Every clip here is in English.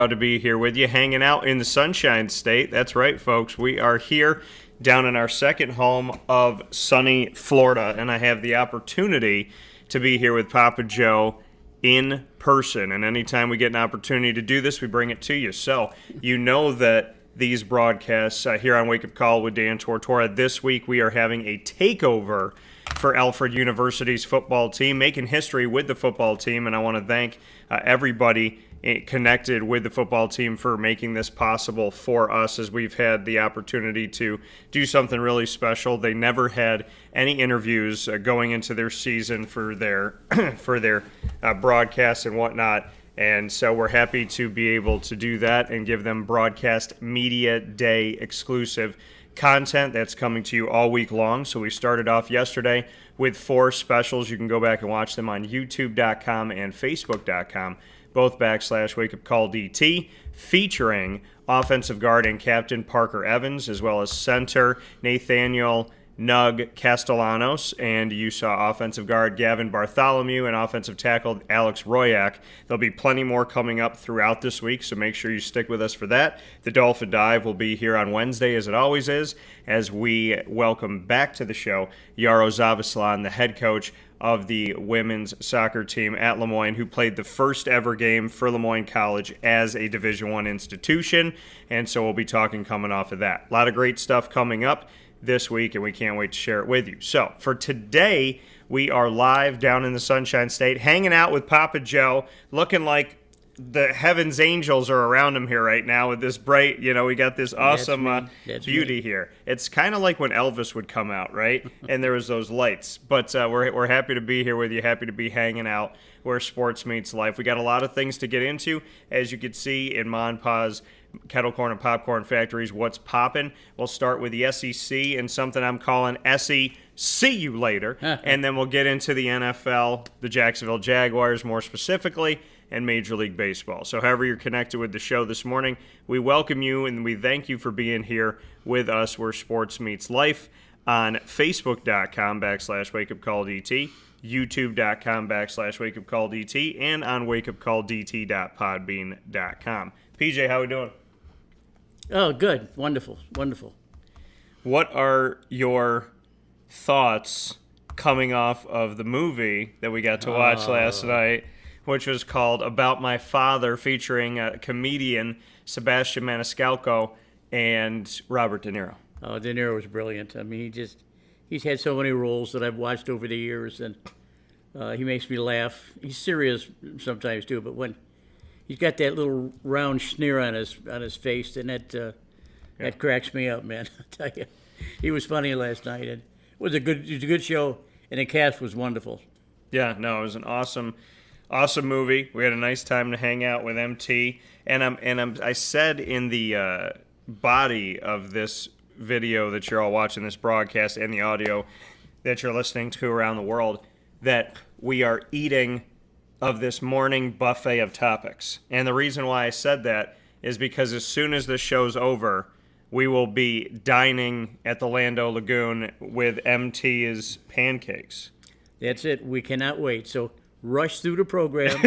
Proud to be here with you, hanging out in the Sunshine State. That's right, folks. We are here down in our second home of sunny Florida, and I have the opportunity to be here with Papa Joe in person. And anytime we get an opportunity to do this, we bring it to you. So you know that these broadcasts here on Wake Up Call with Dan Tortora, this week we are having a takeover for Alfred University's football team, making history with the football team, and I want to thank everybody connected with the football team for making this possible for us, as we've had the opportunity to do something really special. They never had any interviews going into their season for their broadcasts and whatnot, and so we're happy to be able to do that and give them Broadcast Media Day exclusive content that's coming to you all week long. So we started off yesterday with 4 specials. You can go back and watch them on youtube.com and facebook.com, both /WakeUpCallDT, featuring offensive guard and captain Parker Evans, as well as center Nathaniel Nug Castellanos, and you saw offensive guard Gavin Bartholomew and offensive tackle Alex Royak. There'll be plenty more coming up throughout this week, so make sure you stick with us for that. The Dolphin Dive will be here on Wednesday, as it always is, as we welcome back to the show Yaro Zavaslan, the head coach of the women's soccer team at Lemoyne, who played the first ever game for Lemoyne College as a Division I institution, and so we'll be talking coming off of that. A lot of great stuff coming up this week, and we can't wait to share it with you. So for today, we are live down in the Sunshine State, hanging out with Papa Joe, looking like the heavens angels are around him here right now with this bright, we got this awesome beauty here. It's kind of like when Elvis would come out, right? And there was those lights. But we're happy to be here with you, happy to be hanging out where sports meets life. We got a lot of things to get into, as you can see in Monpa's Kettle Corn and Popcorn Factories, What's Poppin'. We'll start with the SEC and something I'm calling SE See You Later, and then we'll get into the NFL, the Jacksonville Jaguars more specifically, and Major League Baseball. So however you're connected with the show this morning, we welcome you and we thank you for being here with us where sports meets life on Facebook.com /WakeUpCallDT, YouTube.com /WakeUpCallDT, and on WakeUpCallDT.podbean.com. PJ, how we doing? Oh, good. Wonderful. Wonderful. What are your thoughts coming off of the movie that we got to watch last night, which was called About My Father, featuring comedian Sebastian Maniscalco and Robert De Niro? Oh, De Niro was brilliant. I mean, he's had so many roles that I've watched over the years, and he makes me laugh. He's serious sometimes, too, but when he's got that little round sneer on his face, and that cracks me up, man. I tell you, he was funny last night, and it was a good show, and the cast was wonderful. Yeah, no, it was an awesome movie. We had a nice time to hang out with MT, and I said in the body of this video that you're all watching, this broadcast, and the audio that you're listening to around the world, that we are eating of this morning buffet of topics. And the reason why I said that is because as soon as this show's over, we will be dining at the Lando Lagoon with MT's pancakes. That's it. We cannot wait. So rush through the program.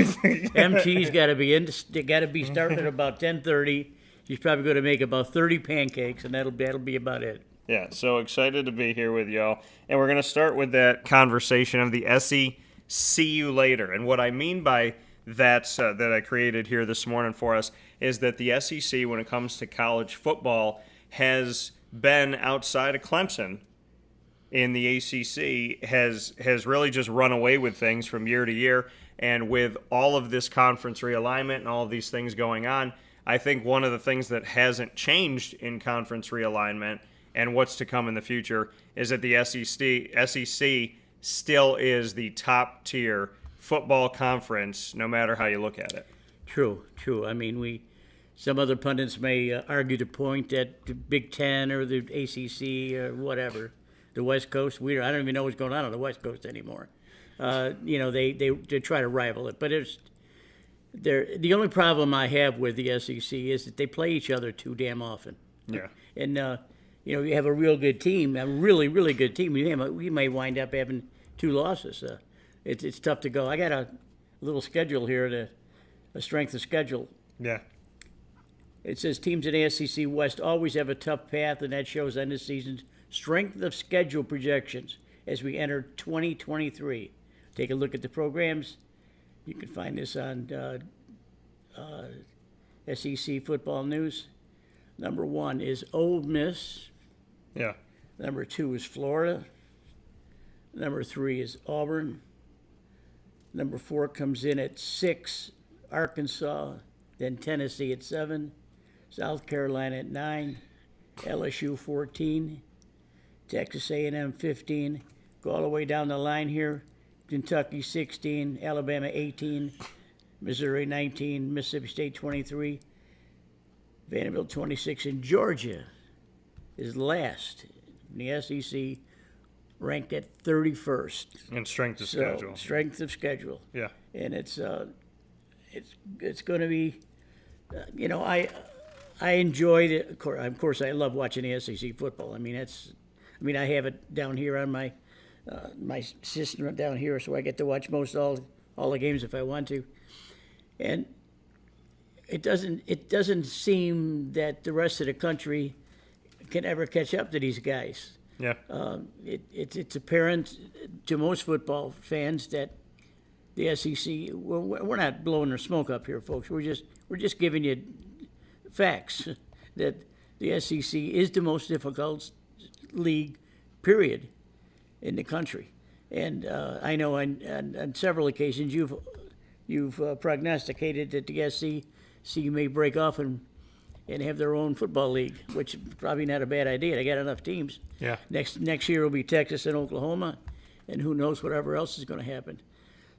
MT's got to be starting at about 10:30. She's probably going to make about 30 pancakes, and that'll be about it. Yeah, so excited to be here with y'all. And we're going to start with that conversation of the SE See You Later. And what I mean by that that I created here this morning for us is that the SEC, when it comes to college football, has been outside of Clemson in the ACC, has really just run away with things from year to year. And with all of this conference realignment and all of these things going on, I think one of the things that hasn't changed in conference realignment and what's to come in the future is that the SEC still is the top tier football conference, no matter how you look at it. True. I mean, some other pundits may argue the point that the Big Ten or the ACC or whatever, the West Coast, I don't even know what's going on the West Coast anymore. They try to rival it, but the only problem I have with the SEC is that they play each other too damn often. Yeah. And you have a real good team, a really, really good team. We may wind up having 2 losses. It's tough to go. I got a little schedule here, a strength of schedule. Yeah. It says teams in the SEC West always have a tough path, and that shows on this season's strength of schedule projections as we enter 2023. Take a look at the programs. You can find this on SEC Football News. Number 1 is Ole Miss. Yeah. Number 2 is Florida. Number 3 is Auburn. Number 4 comes in at 6, Arkansas. Then Tennessee at 7, South Carolina at 9, LSU 14, Texas A&M 15. Go all the way down the line here. Kentucky 16, Alabama 18, Missouri 19, Mississippi State 23, Vanderbilt 26, and Georgia is last in the SEC, ranked at 31st. And strength of schedule. Strength of schedule. Yeah. And it's going to be, I enjoyed it. Of course, I love watching the SEC football. I have it down here on my system down here, so I get to watch most all the games if I want to. And it doesn't seem that the rest of the country can ever catch up to these guys. Yeah. It's apparent to most football fans that the SEC, we're not blowing their smoke up here, folks. We're just giving you facts that the SEC is the most difficult league, period, in the country. And I know on several occasions you've prognosticated that the SEC may break off and have their own football league, which is probably not a bad idea. They got enough teams. Yeah. Next year will be Texas and Oklahoma, and who knows whatever else is going to happen.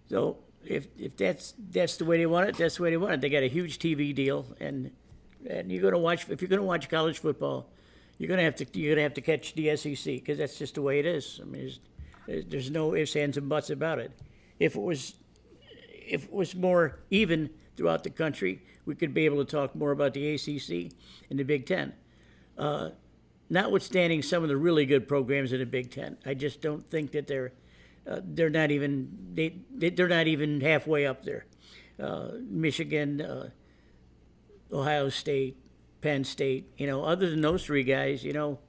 So if that's the way they want it, that's the way they want it. They got a huge TV deal, and you're going to watch. If you're going to watch college football, you're going to have to catch the SEC because that's just the way it is. I mean, there's no ifs, ands, and buts about it. If it was more even throughout the country, we could be able to talk more about the ACC and the Big Ten. Notwithstanding some of the really good programs in the Big Ten, I just don't think that they're not even halfway up there. Michigan, Ohio State, Penn State. Other than those three guys, you don't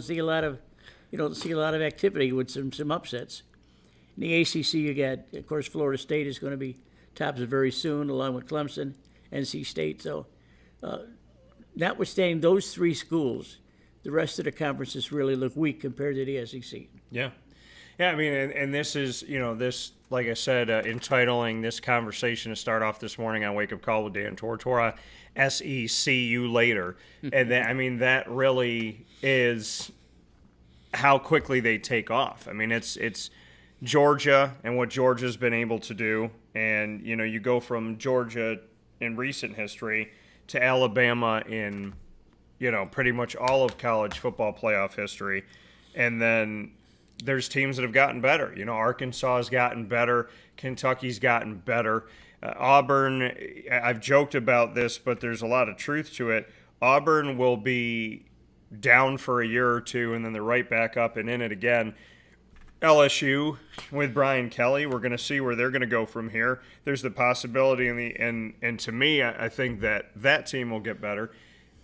see a lot of activity with some upsets. In the ACC, you got, of course, Florida State is going to be tops very soon, along with Clemson, NC State. So, notwithstanding those three schools, the rest of the conferences really look weak compared to the SEC. Yeah. Yeah, I mean, and this is, this, like I said, entitling this conversation to start off this morning on Wake Up Call with Dan Tortora, SEC you later. And that really is how quickly they take off. I mean, it's Georgia and what Georgia's been able to do. And, you go from Georgia in recent history to Alabama in, pretty much all of college football playoff history. And then there's teams that have gotten better. Arkansas has gotten better. Kentucky's gotten better. Auburn, I've joked about this, but there's a lot of truth to it. Auburn will be down for a year or two, and then they're right back up and in it again. LSU with Brian Kelly, we're going to see where they're going to go from here. There's the possibility, and to me, I think that team will get better.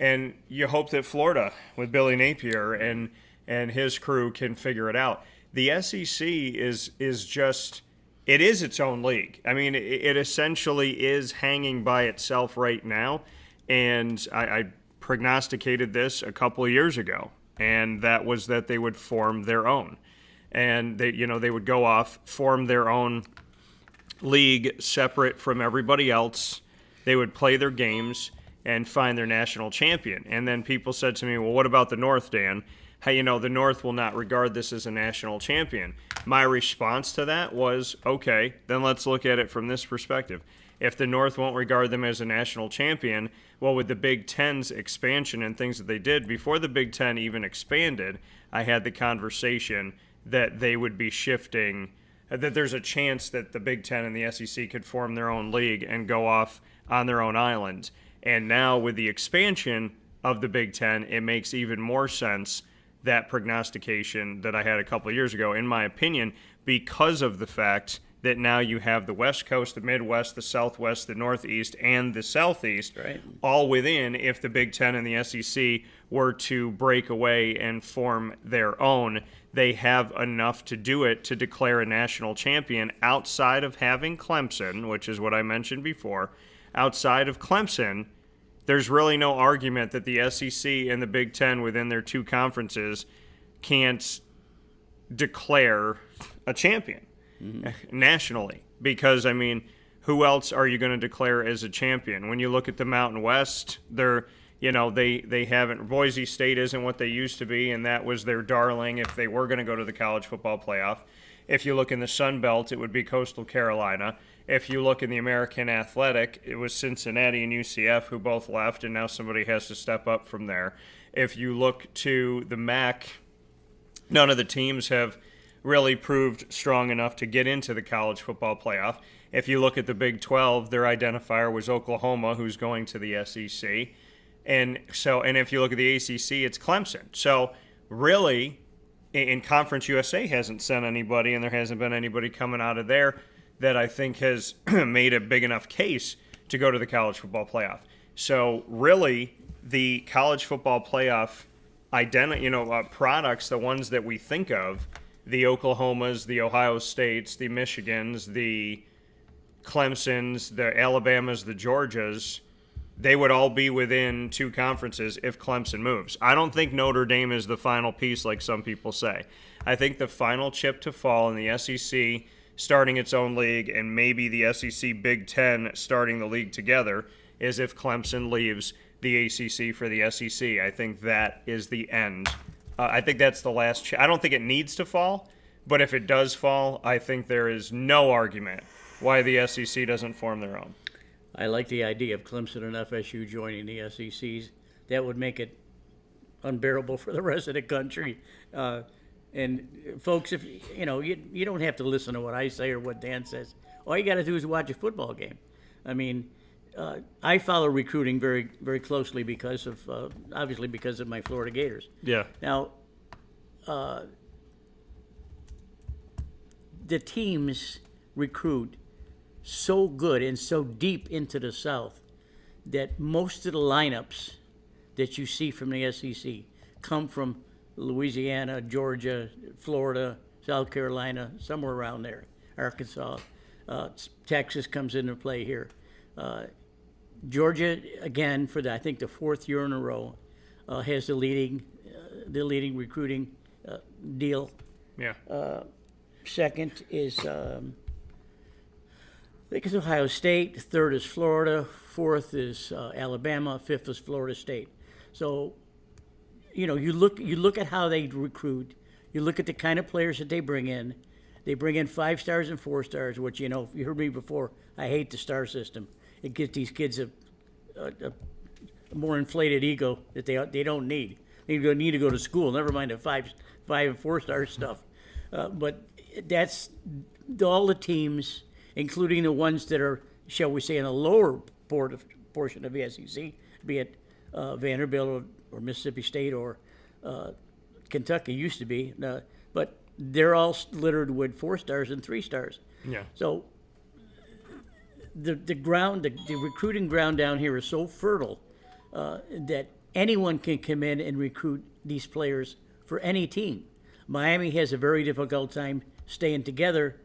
And you hope that Florida with Billy Napier and his crew can figure it out. The SEC is just, it is its own league. I mean, it essentially is hanging by itself right now. And I prognosticated this a couple of years ago, and that was that they would form their own. And they would go off, form their own league separate from everybody else. They would play their games and find their national champion. And then people said to me, well, what about the North, Dan? Hey, the North will not regard this as a national champion. My response to that was, okay, then let's look at it from this perspective. If the North won't regard them as a national champion, well, with the Big Ten's expansion and things that they did, before the Big Ten even expanded, I had the conversation that they would be shifting, that there's a chance that the Big Ten and the SEC could form their own league and go off on their own island. And now with the expansion of the Big Ten, it makes even more sense, that prognostication that I had a couple of years ago, in my opinion, because of the fact that now you have the West Coast, the Midwest, the Southwest, the Northeast, and the Southeast, Right. all within, if the Big Ten and the SEC were to break away and form their own, they have enough to do it to declare a national champion outside of having Clemson, which is what I mentioned before. Outside of Clemson, there's really no argument that the SEC and the Big Ten within their two conferences can't declare a champion nationally. Because, I mean, who else are you going to declare as a champion? When you look at the Mountain West, they haven't. Boise State isn't what they used to be, and that was their darling if they were going to go to the college football playoff. If you look in the Sun Belt, it would be Coastal Carolina. If you look in the American Athletic, it was Cincinnati and UCF who both left, and now somebody has to step up from there. If you look to the MAC, none of the teams have really proved strong enough to get into the college football playoff. If you look at the Big 12, their identifier was Oklahoma, who's going to the SEC. And if you look at the ACC, it's Clemson. So really, in Conference USA hasn't sent anybody, and there hasn't been anybody coming out of there that I think has made a big enough case to go to the college football playoff. So really, the college football playoff products, the ones that we think of, the Oklahomas, the Ohio States, the Michigans, the Clemsons, the Alabamas, the Georgias, they would all be within two conferences if Clemson moves. I don't think Notre Dame is the final piece like some people say. I think the final chip to fall in the SEC starting its own league and maybe the SEC Big Ten starting the league together is if Clemson leaves the ACC for the SEC. I think that is the end. I think that's the last I don't think it needs to fall, but if it does fall, I think there is no argument why the SEC doesn't form their own. I like the idea of Clemson and FSU joining the SECs. That would make it unbearable for the rest of the country. And folks, if you don't have to listen to what I say or what Dan says. All you got to do is watch a football game. I mean, I follow recruiting very, very closely because of obviously because of my Florida Gators. Yeah. Now, the teams recruit so good and so deep into the South that most of the lineups that you see from the SEC come from Louisiana, Georgia, Florida, South Carolina, somewhere around there, Arkansas. Texas comes into play here. Georgia, again, for I think the fourth year in a row, has the leading recruiting deal. Yeah. Second is I think it's Ohio State. Third is Florida. Fourth is Alabama. Fifth is Florida State. So, you look at how they recruit. You look at the kind of players that they bring in. They bring in 5 stars and 4 stars, which, you heard me before, I hate the star system. It gives these kids a more inflated ego that they don't need. They need to go to school, never mind the 5 and 4 star stuff. But that's all the teams, including the ones that are, shall we say, in a lower portion of the SEC, be it Vanderbilt or Mississippi State or Kentucky used to be, but they're all littered with 4 stars and 3 stars. Yeah. So the recruiting ground down here is so fertile that anyone can come in and recruit these players for any team. Miami has a very difficult time staying together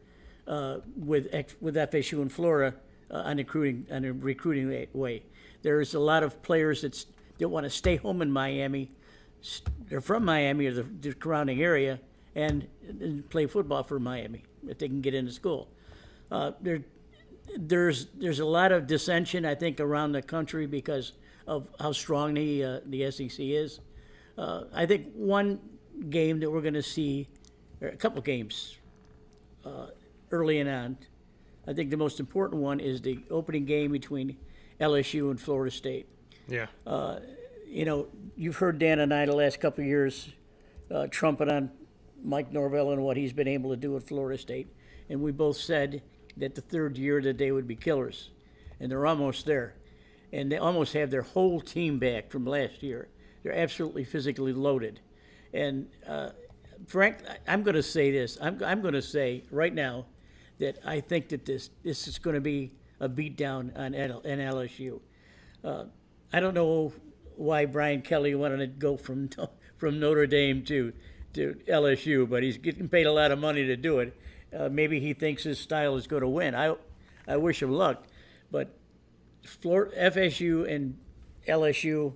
with FSU and Florida on a recruiting way. There's a lot of players that want to stay home in Miami. They're from Miami or the surrounding area and play football for Miami if they can get into school. There's a lot of dissension, I think, around the country because of how strong the SEC is. I think one game that we're going to see, or a couple games early and on, I think the most important one is the opening game between LSU and Florida State. Yeah. You've heard Dan and I the last couple of years trumpet on Mike Norvell and what he's been able to do at Florida State. And we both said that the third year that they would be killers. And they're almost there. And they almost have their whole team back from last year. They're absolutely physically loaded. And Frank, I'm going to say this. I'm going to say right now that I think that this is going to be a beatdown on LSU. I don't know why Brian Kelly wanted to go from Notre Dame to LSU, but he's getting paid a lot of money to do it. Maybe he thinks his style is going to win. I wish him luck, but FSU and LSU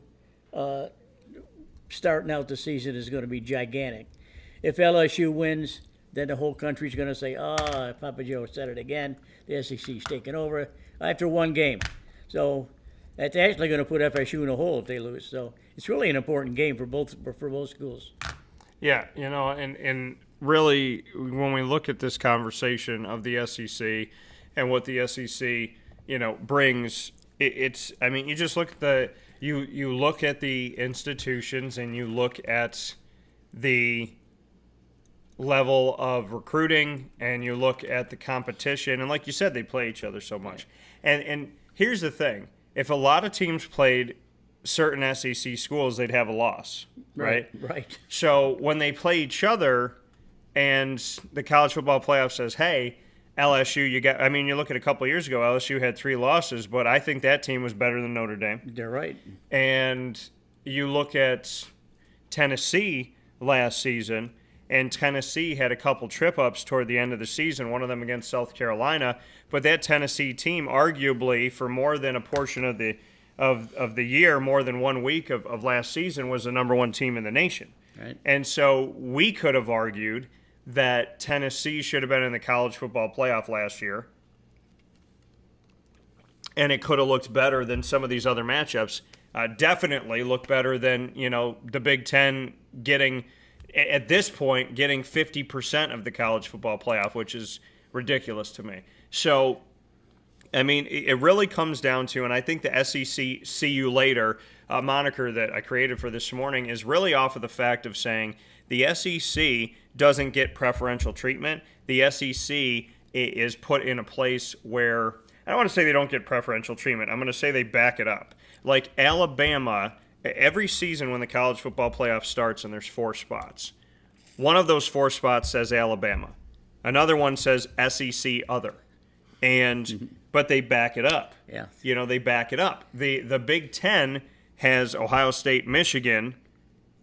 starting out the season is going to be gigantic. If LSU wins, then the whole country's going to say, Papa Joe said it again. The SEC's taking over after one game. So that's actually going to put FSU in a hole if they lose. So it's really an important game for both schools. Yeah, and really, when we look at this conversation of the SEC and what the SEC, brings, you just look at you look at the institutions and you look at the level of recruiting and you look at the competition, and like you said, they play each other so much. And here's the thing: if a lot of teams played certain SEC schools, they'd have a loss, right? Right. So when they play each other, and the college football playoff says, "Hey, LSU, you look at a couple of years ago, LSU had 3 losses, but I think that team was better than Notre Dame." They're right. And you look at Tennessee last season, and Tennessee had a couple trip-ups toward the end of the season, one of them against South Carolina. But that Tennessee team, arguably, for more than a portion of the year, more than 1 week of last season, was the number 1 team in the nation. Right. And so we could have argued that Tennessee should have been in the college football playoff last year, and it could have looked better than some of these other matchups. Definitely looked better than, the Big Ten getting, at this point, getting 50% of the college football playoff, which is ridiculous to me. So, it really comes down to, and I think the SEC see you later moniker that I created for this morning is really off of the fact of saying the SEC doesn't get preferential treatment. The SEC is put in a place where, I don't want to say they don't get preferential treatment. I'm going to say they back it up. Like Alabama, every season when the college football playoff starts and there's 4 spots, one of those 4 spots says Alabama. Another one says SEC other. But they back it up. Yeah. They back it up. The Big Ten has Ohio State, Michigan,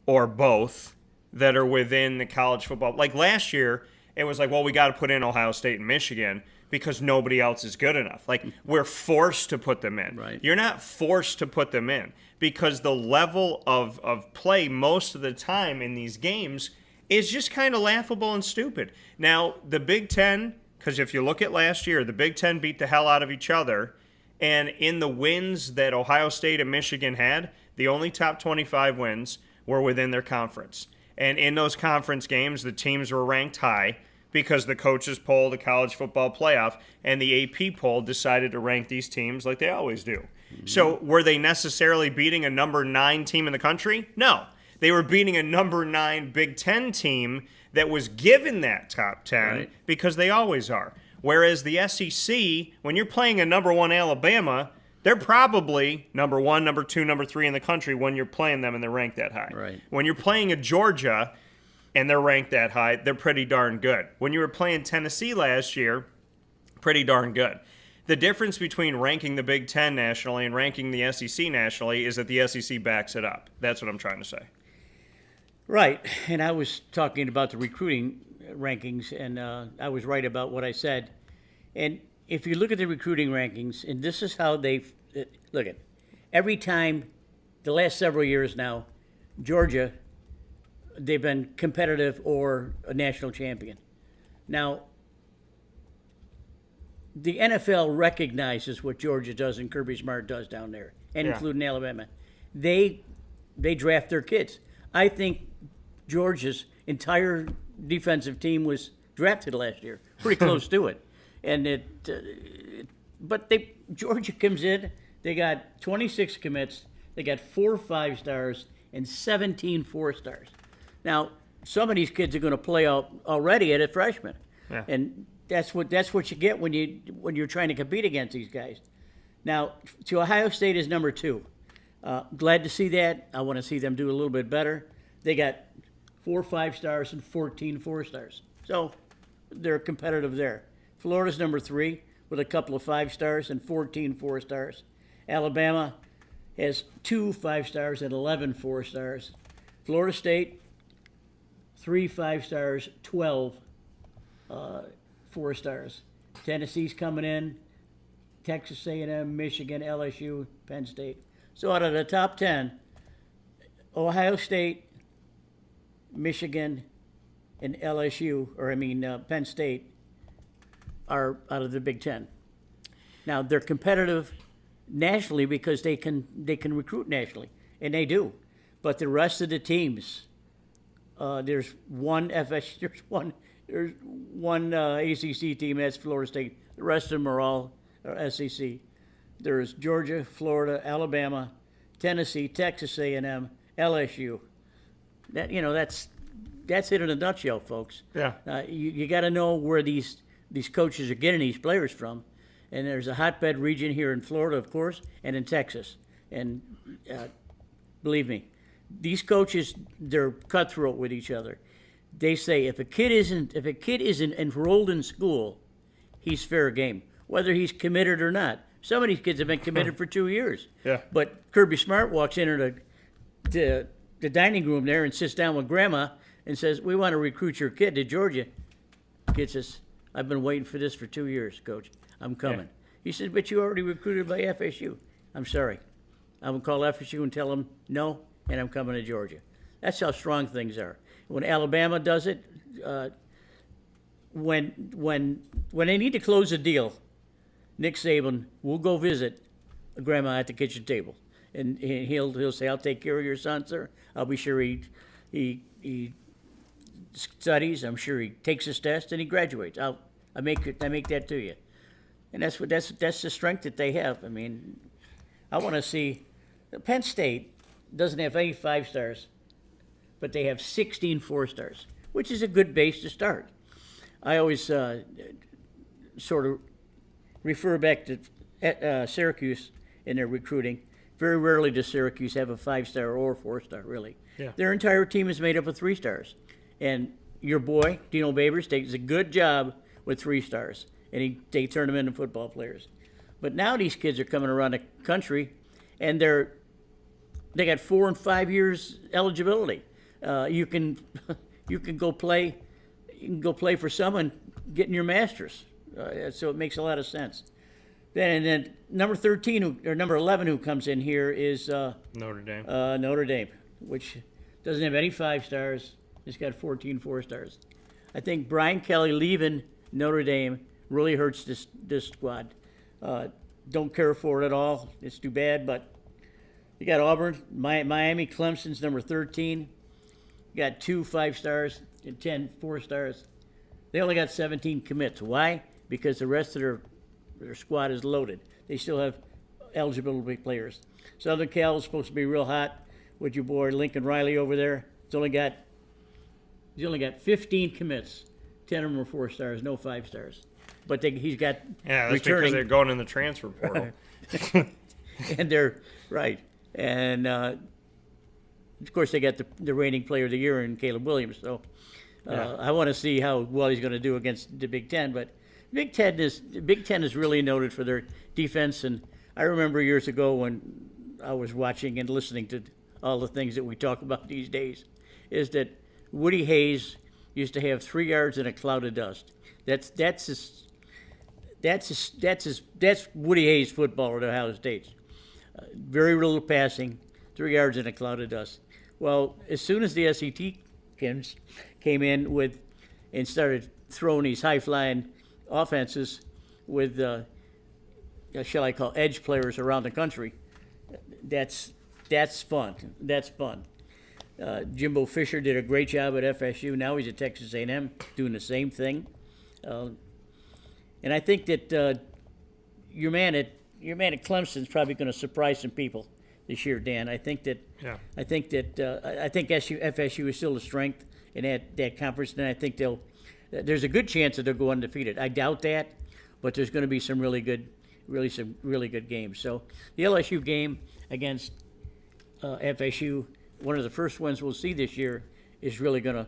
or both, that are within the college football. Like last year, it was like, well, we got to put in Ohio State and Michigan because nobody else is good enough. Like, we're forced to put them in. Right. You're not forced to put them in because the level of play most of the time in these games is just kind of laughable and stupid. Now, the Big Ten, because if you look at last year, the Big Ten beat the hell out of each other. And in the wins that Ohio State and Michigan had, the only top 25 wins were within their conference. And in those conference games, the teams were ranked high because the coaches poll, the college football playoff, and the AP poll decided to rank these teams like they always do. Mm-hmm. So were they necessarily beating a number 9 team in the country? No. They were beating a number 9 Big Ten team that was given that top 10 because they always are. Whereas the SEC, when you're playing a number 1 Alabama, they're probably number 1, number 2, number 3 in the country when you're playing them and they're ranked that high. Right. When you're playing a Georgia and they're ranked that high, they're pretty darn good. When you were playing Tennessee last year, pretty darn good. The difference between ranking the Big Ten nationally and ranking the SEC nationally is that the SEC backs it up. That's what I'm trying to say. Right, and I was talking about the recruiting rankings, and I was right about what I said. And if you look at the recruiting rankings, and this is how they look at every time, the last several years now, Georgia, they've been competitive or a national champion. Now, the NFL recognizes what Georgia does and Kirby Smart does down there, and including Alabama. They draft their kids. I think Georgia's entire defensive team was drafted last year, pretty close to it. And Georgia comes in, they got 26 commits, they got 4 5-stars and 17 4-stars. Now, some of these kids are going to play out already at a freshman, and that's what you get when you're trying to compete against these guys. Now, to Ohio State is number 2. Glad to see that. I want to see them do a little bit better. They got 4 5-stars and 14 4-stars, so they're competitive there. Florida's number 3 with a couple of 5 stars and 14 4 stars. Alabama has 2 5 stars and 11 4 stars. Florida State, 3 5 stars, 12 4 stars. Tennessee's coming in. Texas A&M, Michigan, LSU, Penn State. So out of the top 10, Ohio State, Michigan, and Penn State are out of the Big Ten. Now they're competitive nationally because they can recruit nationally, and they do. But the rest of the teams, there's one ACC team, that's Florida State. The rest of them are all SEC. There's Georgia, Florida, Alabama, Tennessee, Texas A&M, LSU. That's it in a nutshell, folks. Yeah. You got to know where these coaches are getting these players from, and there's a hotbed region here in Florida, of course, and in Texas. And believe me, these coaches, they're cutthroat with each other. They say if a kid isn't enrolled in school, he's fair game, whether he's committed or not. Some of these kids have been committed for 2 years. Yeah. But Kirby Smart walks into the dining room there and sits down with Grandma and says, "We want to recruit your kid to Georgia." Kid says, "I've been waiting for this for 2 years, Coach. I'm coming." Yeah. He says, "But you already recruited by FSU." "I'm sorry. I'm going to call FSU and tell them no, and I'm coming to Georgia." That's how strong things are. When Alabama does it, when they need to close a deal, Nick Saban will go visit Grandma at the kitchen table, and he'll say, "I'll take care of your son, sir. I'll be sure he studies. I'm sure he takes his test and he graduates. I make that to you." And that's the strength that they have. I mean, I want to see. Penn State doesn't have any 5 stars, but they have 16 4 stars, which is a good base to start. I always sort of refer back to Syracuse in their recruiting. Very rarely does Syracuse have a 5 star or 4 star, really. Yeah. Their entire team is made up of 3 stars. And your boy, Dino Babers, takes a good job with 3 stars, and they turn them into football players. But now these kids are coming around the country, and they got 4 and 5 years eligibility. You can go play. You can go play for someone getting your master's. So it makes a lot of sense. Then number 11 who comes in here is Notre Dame. Notre Dame, which doesn't have any 5 stars. It's got 14 4 stars. I think Brian Kelly leaving Notre Dame really hurts this squad. Don't care for it at all. It's too bad, but you got Auburn, Miami, Clemson's number 13. You got 2 5 stars and 10 4 stars. They only got 17 commits. Why? Because the rest of their squad is loaded. They still have eligible players. Southern Cal is supposed to be real hot with your boy Lincoln Riley over there. He's only got 15 commits. 10 of them are 4 stars, no 5 stars. But he's got that's returning. Because they're going in the transfer portal. And they're right. And of course, they got the reigning player of the year in Caleb Williams. So I want to see how well he's going to do against the Big Ten. But Big Ten is really noted for their defense. And I remember years ago when I was watching and listening to all the things that we talk about these days, is that Woody Hayes used to have 3 yards and a cloud of dust. That's Woody Hayes football at Ohio State. Very little passing, 3 yards and a cloud of dust. Well, as soon as the SEC came in and started throwing these high-flying offenses with, shall I call, edge players around the country, that's fun. That's fun. Jimbo Fisher did a great job at FSU. Now he's at Texas A&M doing the same thing. And I think that your man at Clemson is probably going to surprise some people this year, Dan. I think FSU is still a strength in that conference, and I think there's a good chance that they'll go undefeated. I doubt that, but there's going to be some really good games. So the LSU game against FSU, one of the first ones we'll see this year, is really gonna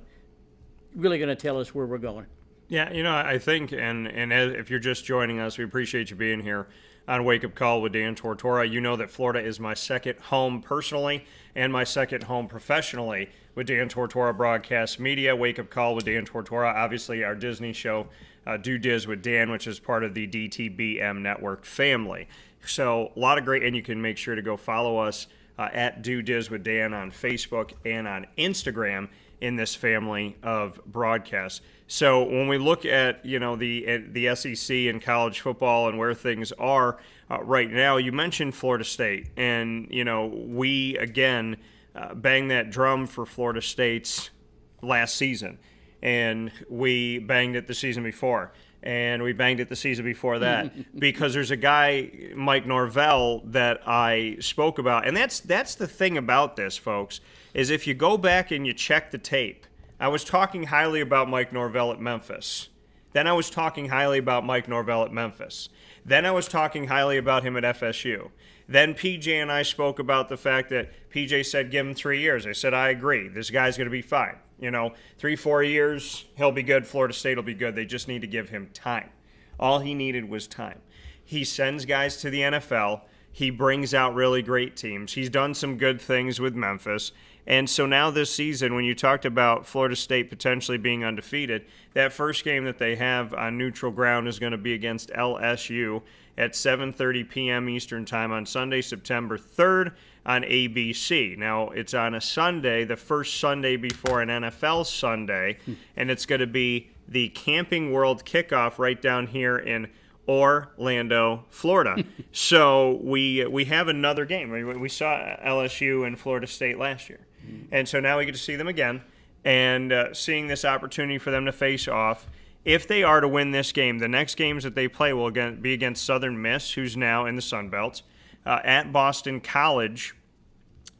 tell us where we're going. Yeah, I think, and if you're just joining us, we appreciate you being here on Wake Up Call with Dan Tortora. You know that Florida is my second home personally and my second home professionally with Dan Tortora Broadcast Media. Wake Up Call with Dan Tortora, obviously our Disney show, Do Diz with Dan, which is part of the DTBM network family. So a lot of great, and you can make sure to go follow us at Do Diz with Dan on Facebook and on Instagram in this family of broadcasts. So when we look at the SEC and college football and where things are right now, you mentioned Florida State, and we again banged that drum for Florida State's last season, and we banged it the season before, and we banged it the season before that because there's a guy, Mike Norvell, that I spoke about, and that's the thing about this, folks, is if you go back and you check the tape. I was talking highly about Mike Norvell at Memphis. Then I was talking highly about Mike Norvell at Memphis. Then I was talking highly about him at FSU. Then PJ and I spoke about the fact that PJ said give him 3 years. I said, I agree. This guy's going to be fine. 3-4 years, he'll be good. Florida State will be good. They just need to give him time. All he needed was time. He sends guys to the NFL. He brings out really great teams. He's done some good things with Memphis. And so now this season, when you talked about Florida State potentially being undefeated, that first game that they have on neutral ground is going to be against LSU at 7:30 p.m. Eastern Time on Sunday, September 3rd on ABC. Now, it's on a Sunday, the first Sunday before an NFL Sunday, and it's going to be the Camping World kickoff right down here in Orlando, Florida. So we have another game. We saw LSU and Florida State last year. And so now we get to see them again, and seeing this opportunity for them to face off. If they are to win this game, the next games that they play will again be against Southern Miss, who's now in the Sun Belt, at Boston College,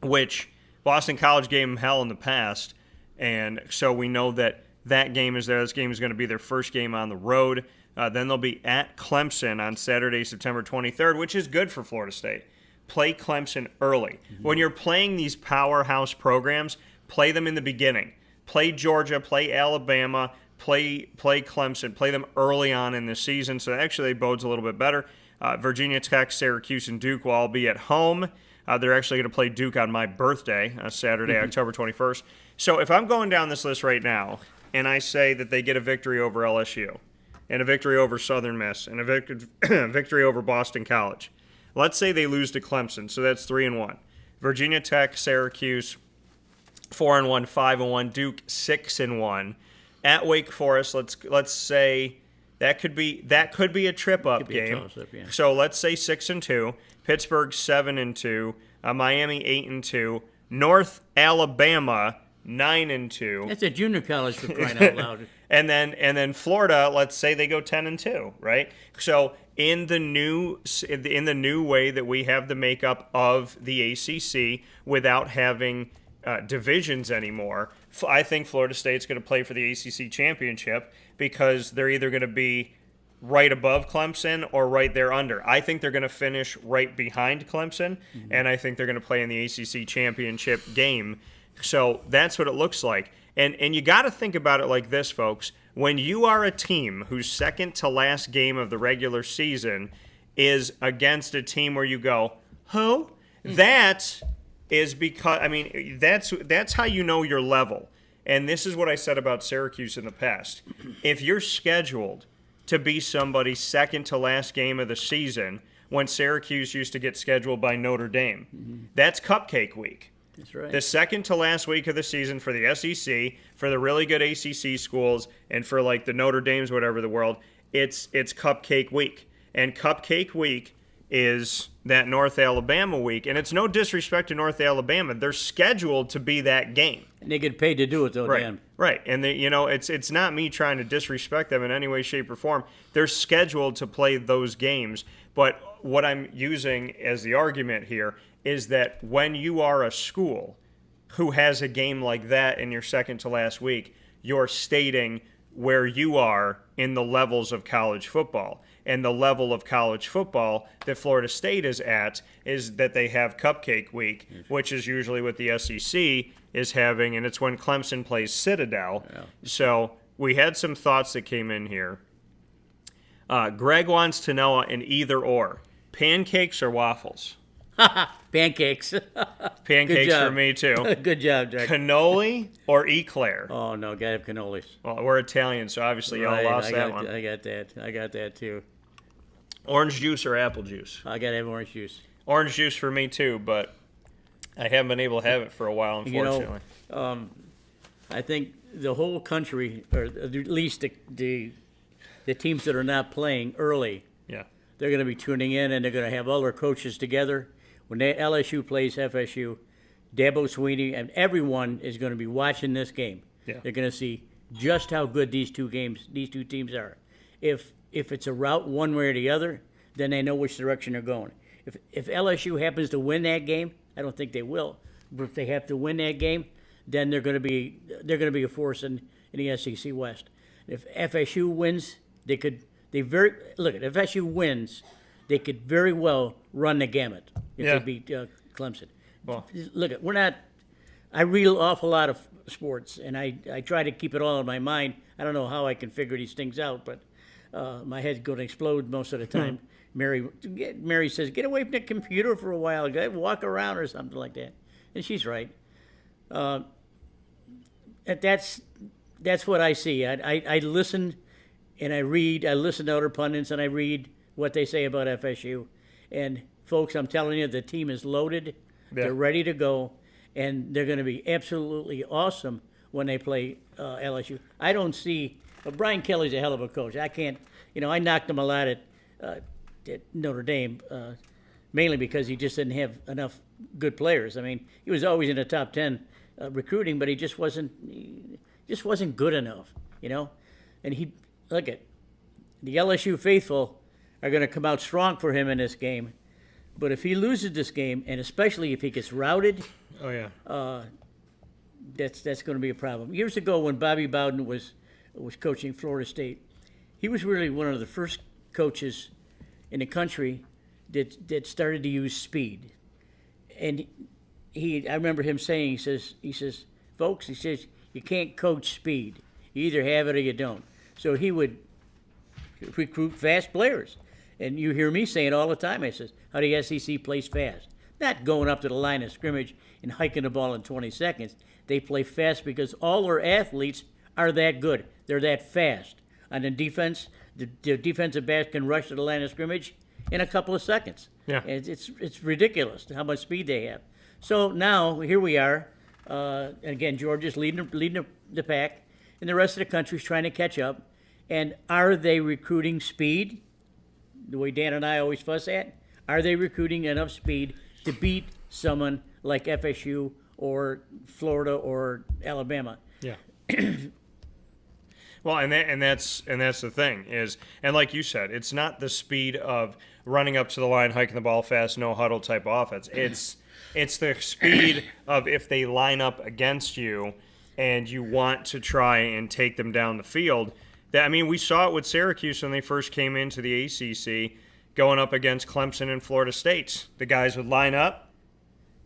which Boston College gave them hell in the past, and so we know that game is there. This game is going to be their first game on the road. Then they'll be at Clemson on Saturday, September 23rd, which is good for Florida State. Play Clemson early. When you're playing these powerhouse programs, play them in the beginning. Play Georgia, play Alabama, play Clemson, play them early on in the season. So actually it bodes a little bit better. Virginia Tech, Syracuse, and Duke will all be at home. They're actually going to play Duke on my birthday, Saturday, October 21st. So if I'm going down this list right now and I say that they get a victory over LSU and a victory over Southern Miss and a victory over Boston College, let's say they lose to Clemson, so that's 3-1. Virginia Tech, Syracuse, 4-1, 5-1. Duke, 6-1. At Wake Forest, let's say that could be a trip-up game. Toss-up, yeah. So let's say 6-2. Pittsburgh, 7-2. Miami, 8-2. North Alabama, 9-2. That's a junior college for crying out loud. And then Florida, let's say they go 10-2, right? So in the new way that we have the makeup of the ACC without having divisions anymore, I think Florida State's going to play for the ACC championship because they're either going to be right above Clemson or right there under. I think they're going to finish right behind Clemson, and I think they're going to play in the ACC championship game. So that's what it looks like. And you got to think about it like this, folks. When you are a team whose second to last game of the regular season is against a team where you go, who? That is because, that's how you know your level. And this is what I said about Syracuse in the past. If you're scheduled to be somebody's second to last game of the season, when Syracuse used to get scheduled by Notre Dame, that's cupcake week. That's right. The second to last week of the season for the SEC, for the really good ACC schools, and for like the Notre Dames, whatever the world, it's cupcake week. And cupcake week is that North Alabama week. And it's no disrespect to North Alabama. They're scheduled to be that game. And they get paid to do it, though, Right. Dan. Right. And it's not me trying to disrespect them in any way, shape, or form. They're scheduled to play those games. But what I'm using as the argument here is that when you are a school who has a game like that in your second to last week, you're stating where you are in the levels of college football. And the level of college football that Florida State is at is that they have Cupcake Week, which is usually what the SEC is having, and it's when Clemson plays Citadel. Yeah. So we had some thoughts that came in here. Greg wants to know an either or. Pancakes or waffles? Pancakes. Pancakes for me, too. Good job, Jack. Cannoli or eclair? Oh, no, gotta have cannolis. Well, we're Italian, so obviously y'all lost that one. I got that, too. Orange juice or apple juice? I gotta have orange juice. Orange juice for me, too, but I haven't been able to have it for a while, unfortunately. I think the whole country, or at least the teams that are not playing early, Yeah. they're going to be tuning in, and they're going to have all their coaches together. When LSU plays FSU, Dabo Swinney and everyone is going to be watching this game. Yeah. They're going to see just how good these two teams are. If it's a route one way or the other, then they know which direction they're going. If LSU happens to win that game, I don't think they will, but if they have to win that game, then they're going to be a force in the SEC West. If FSU wins, if FSU wins, they could very well run the gamut if they beat Clemson. Well, Look, I read an awful lot of sports, and I try to keep it all in my mind. I don't know how I can figure these things out, but my head's going to explode most of the time. Mary says, "Get away from the computer for a while, walk around or something like that," and she's right. That's what I see. I listen and I read. I listen to other pundits and I read what they say about FSU. And folks, I'm telling you, the team is loaded. Yeah. They're ready to go, and they're going to be absolutely awesome when they play LSU. I don't see. Brian Kelly's a hell of a coach. I can't. I knocked him a lot at Notre Dame, mainly because he just didn't have enough good players. I mean, he was always in the top 10 recruiting, but he just wasn't good enough, And look at the LSU faithful are going to come out strong for him in this game, but if he loses this game, and especially if he gets routed, that's going to be a problem. Years ago, when Bobby Bowden was coaching Florida State, he was really one of the first coaches in the country that started to use speed. And I remember him saying, he says, folks, you can't coach speed. You either have it or you don't. So he would recruit fast players. And you hear me saying all the time, I says, how the SEC plays fast. Not going up to the line of scrimmage and hiking the ball in 20 seconds. They play fast because all their athletes are that good. They're that fast. On the defense, the defensive backs can rush to the line of scrimmage in a couple of seconds. Yeah. And it's ridiculous how much speed they have. So now, here we are. And again, Georgia's leading the pack, and the rest of the country's trying to catch up. And are they recruiting speed, the way Dan and I always fuss at? Are they recruiting enough speed to beat someone like FSU or Florida or Alabama? Yeah. Well, and that's the thing is, and like you said, it's not the speed of running up to the line, hiking the ball fast, no huddle type offense. It's the speed of if they line up against you and you want to try and take them down the field. We saw it with Syracuse when they first came into the ACC, going up against Clemson and Florida State. The guys would line up,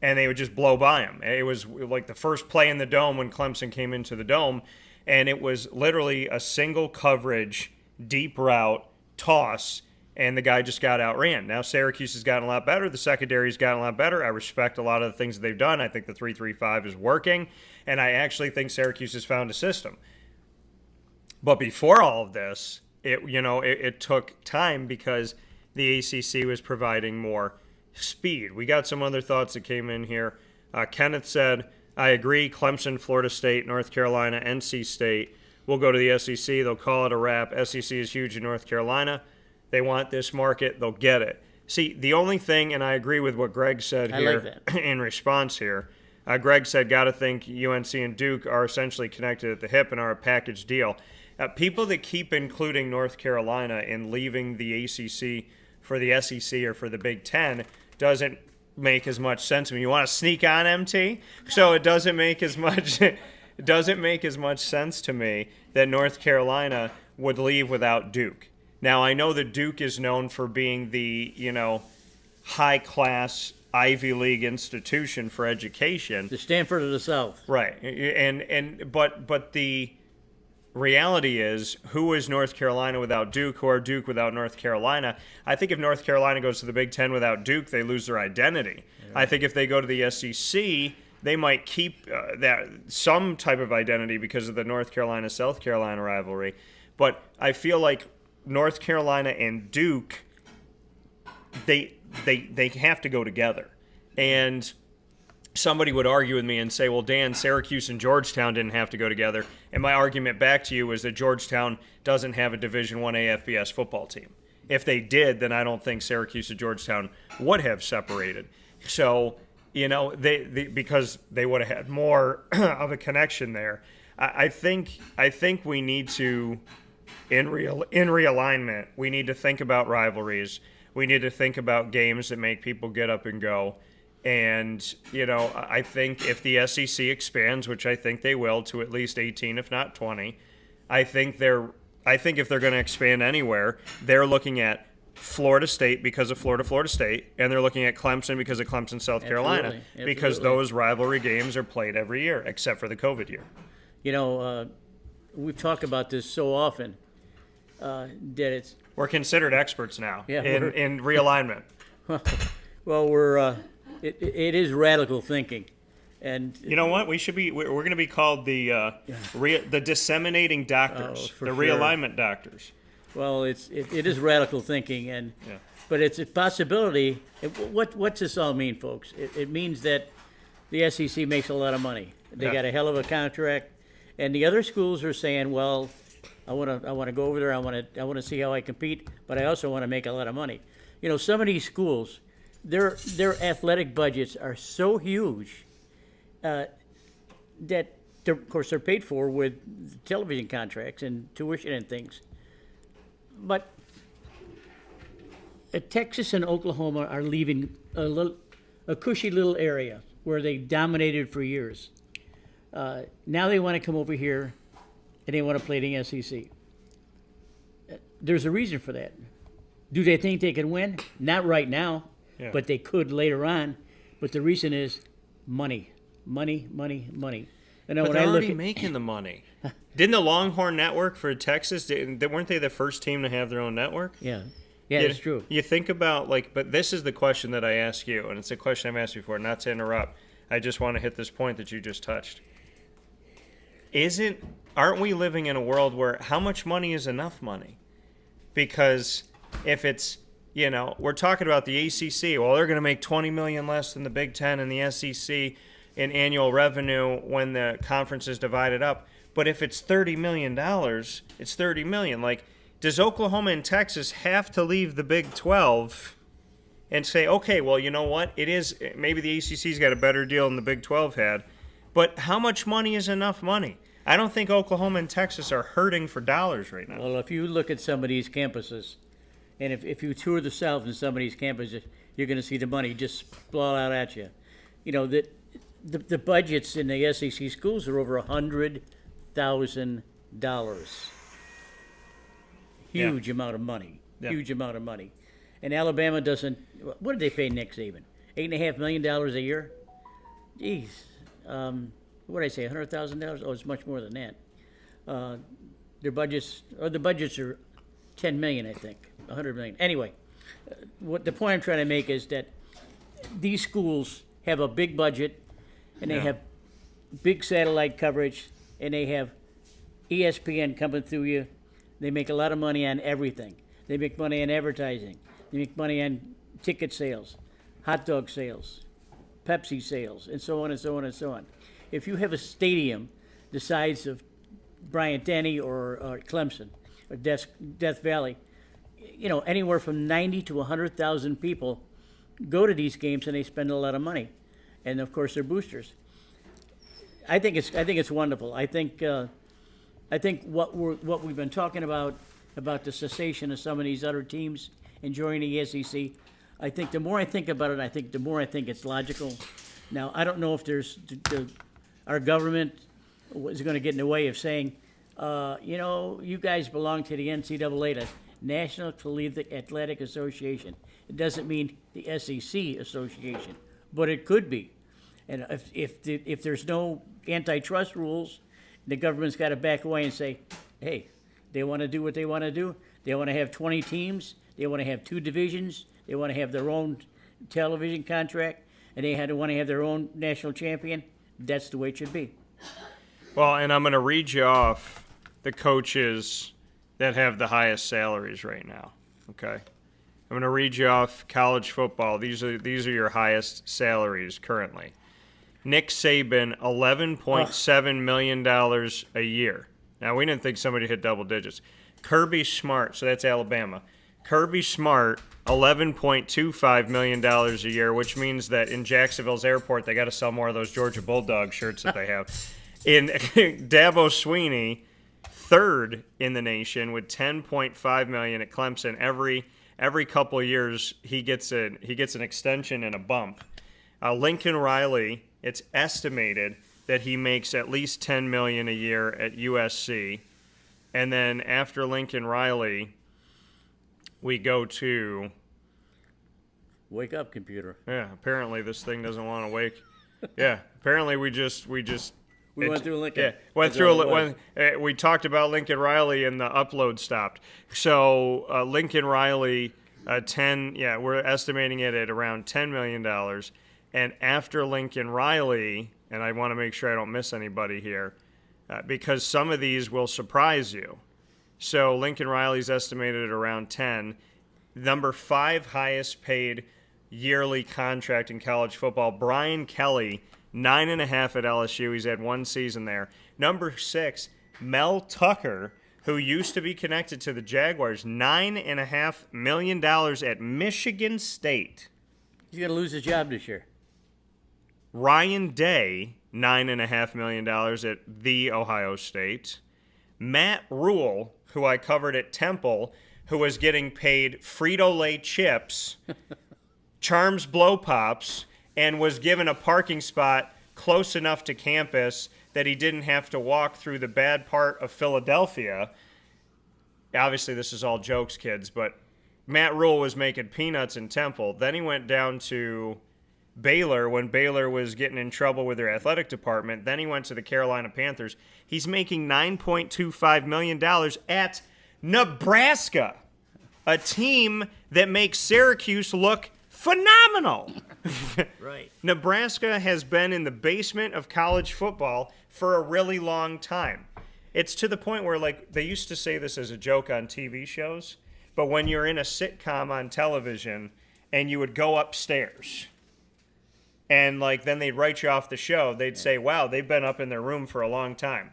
and they would just blow by them. It was like the first play in the Dome when Clemson came into the Dome, and it was literally a single coverage, deep route, toss, and the guy just got outran. Now Syracuse has gotten a lot better. The secondary's gotten a lot better. I respect a lot of the things that they've done. I think the 3-3-5 is working, and I actually think Syracuse has found a system. But before all of this, it took time because the ACC was providing more speed. We got some other thoughts that came in here. Kenneth said, I agree, Clemson, Florida State, North Carolina, NC State will go to the SEC. They'll call it a wrap. SEC is huge in North Carolina. They want this market. They'll get it. See, the only thing, and I agree with what Greg said here in response here, Greg said, got to think UNC and Duke are essentially connected at the hip and are a package deal. People that keep including North Carolina in leaving the ACC for the SEC or for the Big Ten doesn't make as much sense to me. You want to sneak on MT? So it doesn't make as much sense to me that North Carolina would leave without Duke. Now, I know that Duke is known for being the, high-class Ivy League institution for education. The Stanford of the South. Right. But the reality is, who is North Carolina without Duke? Who are Duke without North Carolina? I think if North Carolina goes to the Big Ten without Duke, they lose their identity. Yeah. I think if they go to the SEC, they might keep that some type of identity because of the North Carolina-South Carolina rivalry. But I feel like North Carolina and Duke, they have to go together. And somebody would argue with me and say, well, Dan, Syracuse and Georgetown didn't have to go together. And my argument back to you is that Georgetown doesn't have a Division I AFBS football team. If they did, then I don't think Syracuse and Georgetown would have separated. So, they because they would have had more of a connection there. I think we need to, in realignment, we need to think about rivalries. We need to think about games that make people get up and go. And, I think if the SEC expands, which I think they will, to at least 18, if not 20, I think if they're going to expand anywhere, they're looking at Florida State because of Florida State, and they're looking at Clemson because of Clemson, South Carolina, Absolutely. because those rivalry games are played every year, except for the COVID year. We've talked about this so often that we're considered experts now in realignment. Well, it is radical thinking, and you know what? We're going to be called the disseminating doctors, the realignment doctors. Well, it is radical thinking, but it's a possibility. What's this all mean, folks? It means that the SEC makes a lot of money. They got a hell of a contract, and the other schools are saying, well, I want to go over there. I want to see how I compete, but I also want to make a lot of money. Some of these schools, their athletic budgets are so huge that, of course, they're paid for with television contracts and tuition and things. But Texas and Oklahoma are leaving a cushy little area where they dominated for years. Now they want to come over here, and they want to play the SEC. There's a reason for that. Do they think they can win? Not right now, but they could later on. But the reason is money. And but they're already making the money. Didn't the Longhorn Network for Texas, weren't they the first team to have their own network? Yeah, that's true. You think about, but this is the question that I ask you, and it's a question I've asked before, not to interrupt. I just want to hit this point that you just touched. Aren't we living in a world where how much money is enough money? Because if it's, we're talking about the ACC, well, they're going to make $20 million less than the Big Ten and the SEC in annual revenue when the conference is divided up. But if it's $30 million, it's $30 million. Does Oklahoma and Texas have to leave the Big 12 and say, okay, well, you know what? Maybe the ACC's got a better deal than the Big 12 had, but how much money is enough money? I don't think Oklahoma and Texas are hurting for dollars right now. Well, if you look at some of these campuses, and if you tour the South in some of these campuses, you're going to see the money just blow out at you. The budgets in the SEC schools are over $100,000. Huge amount of money. Yeah. Huge amount of money. And Alabama doesn't. What did they pay Nick Saban? $8.5 million a year. Jeez. What did I say? $100,000? Oh, it's much more than that. The budgets are $10 million, I think. $100 million. Anyway, what the point I'm trying to make is that these schools have a big budget, and they have big satellite coverage, and they have ESPN coming through you. They make a lot of money on everything. They make money on advertising. They make money on ticket sales, hot dog sales, Pepsi sales, and so on and so on and so on. If you have a stadium the size of Bryant-Denny or Clemson or Death Valley, anywhere from 90 to 100,000 people go to these games, and they spend a lot of money. And of course, they're boosters. I think it's wonderful. I think what we've been talking about the cessation of some of these other teams and joining the SEC. I think the more I think about it, the more I think it's logical. Now, I don't know if our government is going to get in the way of saying, you guys belong to the NCAA, the National Collegiate Athletic Association. It doesn't mean the SEC Association, but it could be. And if there's no antitrust rules, the government's got to back away and say, hey, they want to do what they want to do. They want to have 20 teams. They want to have 2 divisions. They want to have their own television contract, and they want to have their own national champion. That's the way it should be. Well, and I'm going to read you off the coaches that have the highest salaries right now. Okay, I'm going to read you off college football. These are your highest salaries currently. Nick Saban, $11.7 million a year. Now, we didn't think somebody hit double digits. Kirby Smart, so that's Alabama. Kirby Smart, $11.25 million a year, which means that in Jacksonville's airport, they got to sell more of those Georgia Bulldog shirts that they have. In Dabo Sweeney, third in the nation with $10.5 million at Clemson. Every couple of years, he gets an extension and a bump. Lincoln Riley, it's estimated that he makes at least $10 million a year at USC. And then after Lincoln Riley, we go to... Wake up, computer. Yeah, apparently this thing doesn't want to wake. Yeah, apparently we went through Lincoln. Yeah, went through when we talked about Lincoln Riley and the upload stopped. So Lincoln Riley, we're estimating it at around $10 million. And after Lincoln Riley, and I want to make sure I don't miss anybody here, because some of these will surprise you. So Lincoln Riley's estimated at around 10. Number 5 highest paid yearly contract in college football, Brian Kelly, 9.5 at LSU. He's had 1 season there. Number 6, Mel Tucker, who used to be connected to the Jaguars, $9.5 million at Michigan State. He's going to lose his job this year. Ryan Day, $9.5 million at The Ohio State. Matt Rule, who I covered at Temple, who was getting paid Frito-Lay chips, Charms Blow Pops, and was given a parking spot close enough to campus that he didn't have to walk through the bad part of Philadelphia. Obviously, this is all jokes, kids, but Matt Rule was making peanuts in Temple. Then he went down to Baylor when Baylor was getting in trouble with their athletic department. Then he went to the Carolina Panthers. He's making $9.25 million at Nebraska, a team that makes Syracuse look phenomenal. Right. Nebraska has been in the basement of college football for a really long time. It's to the point where, like, they used to say this as a joke on TV shows, but when you're in a sitcom on television and you would go upstairs and, like, then they'd write you off the show, they'd say, wow, they've been up in their room for a long time.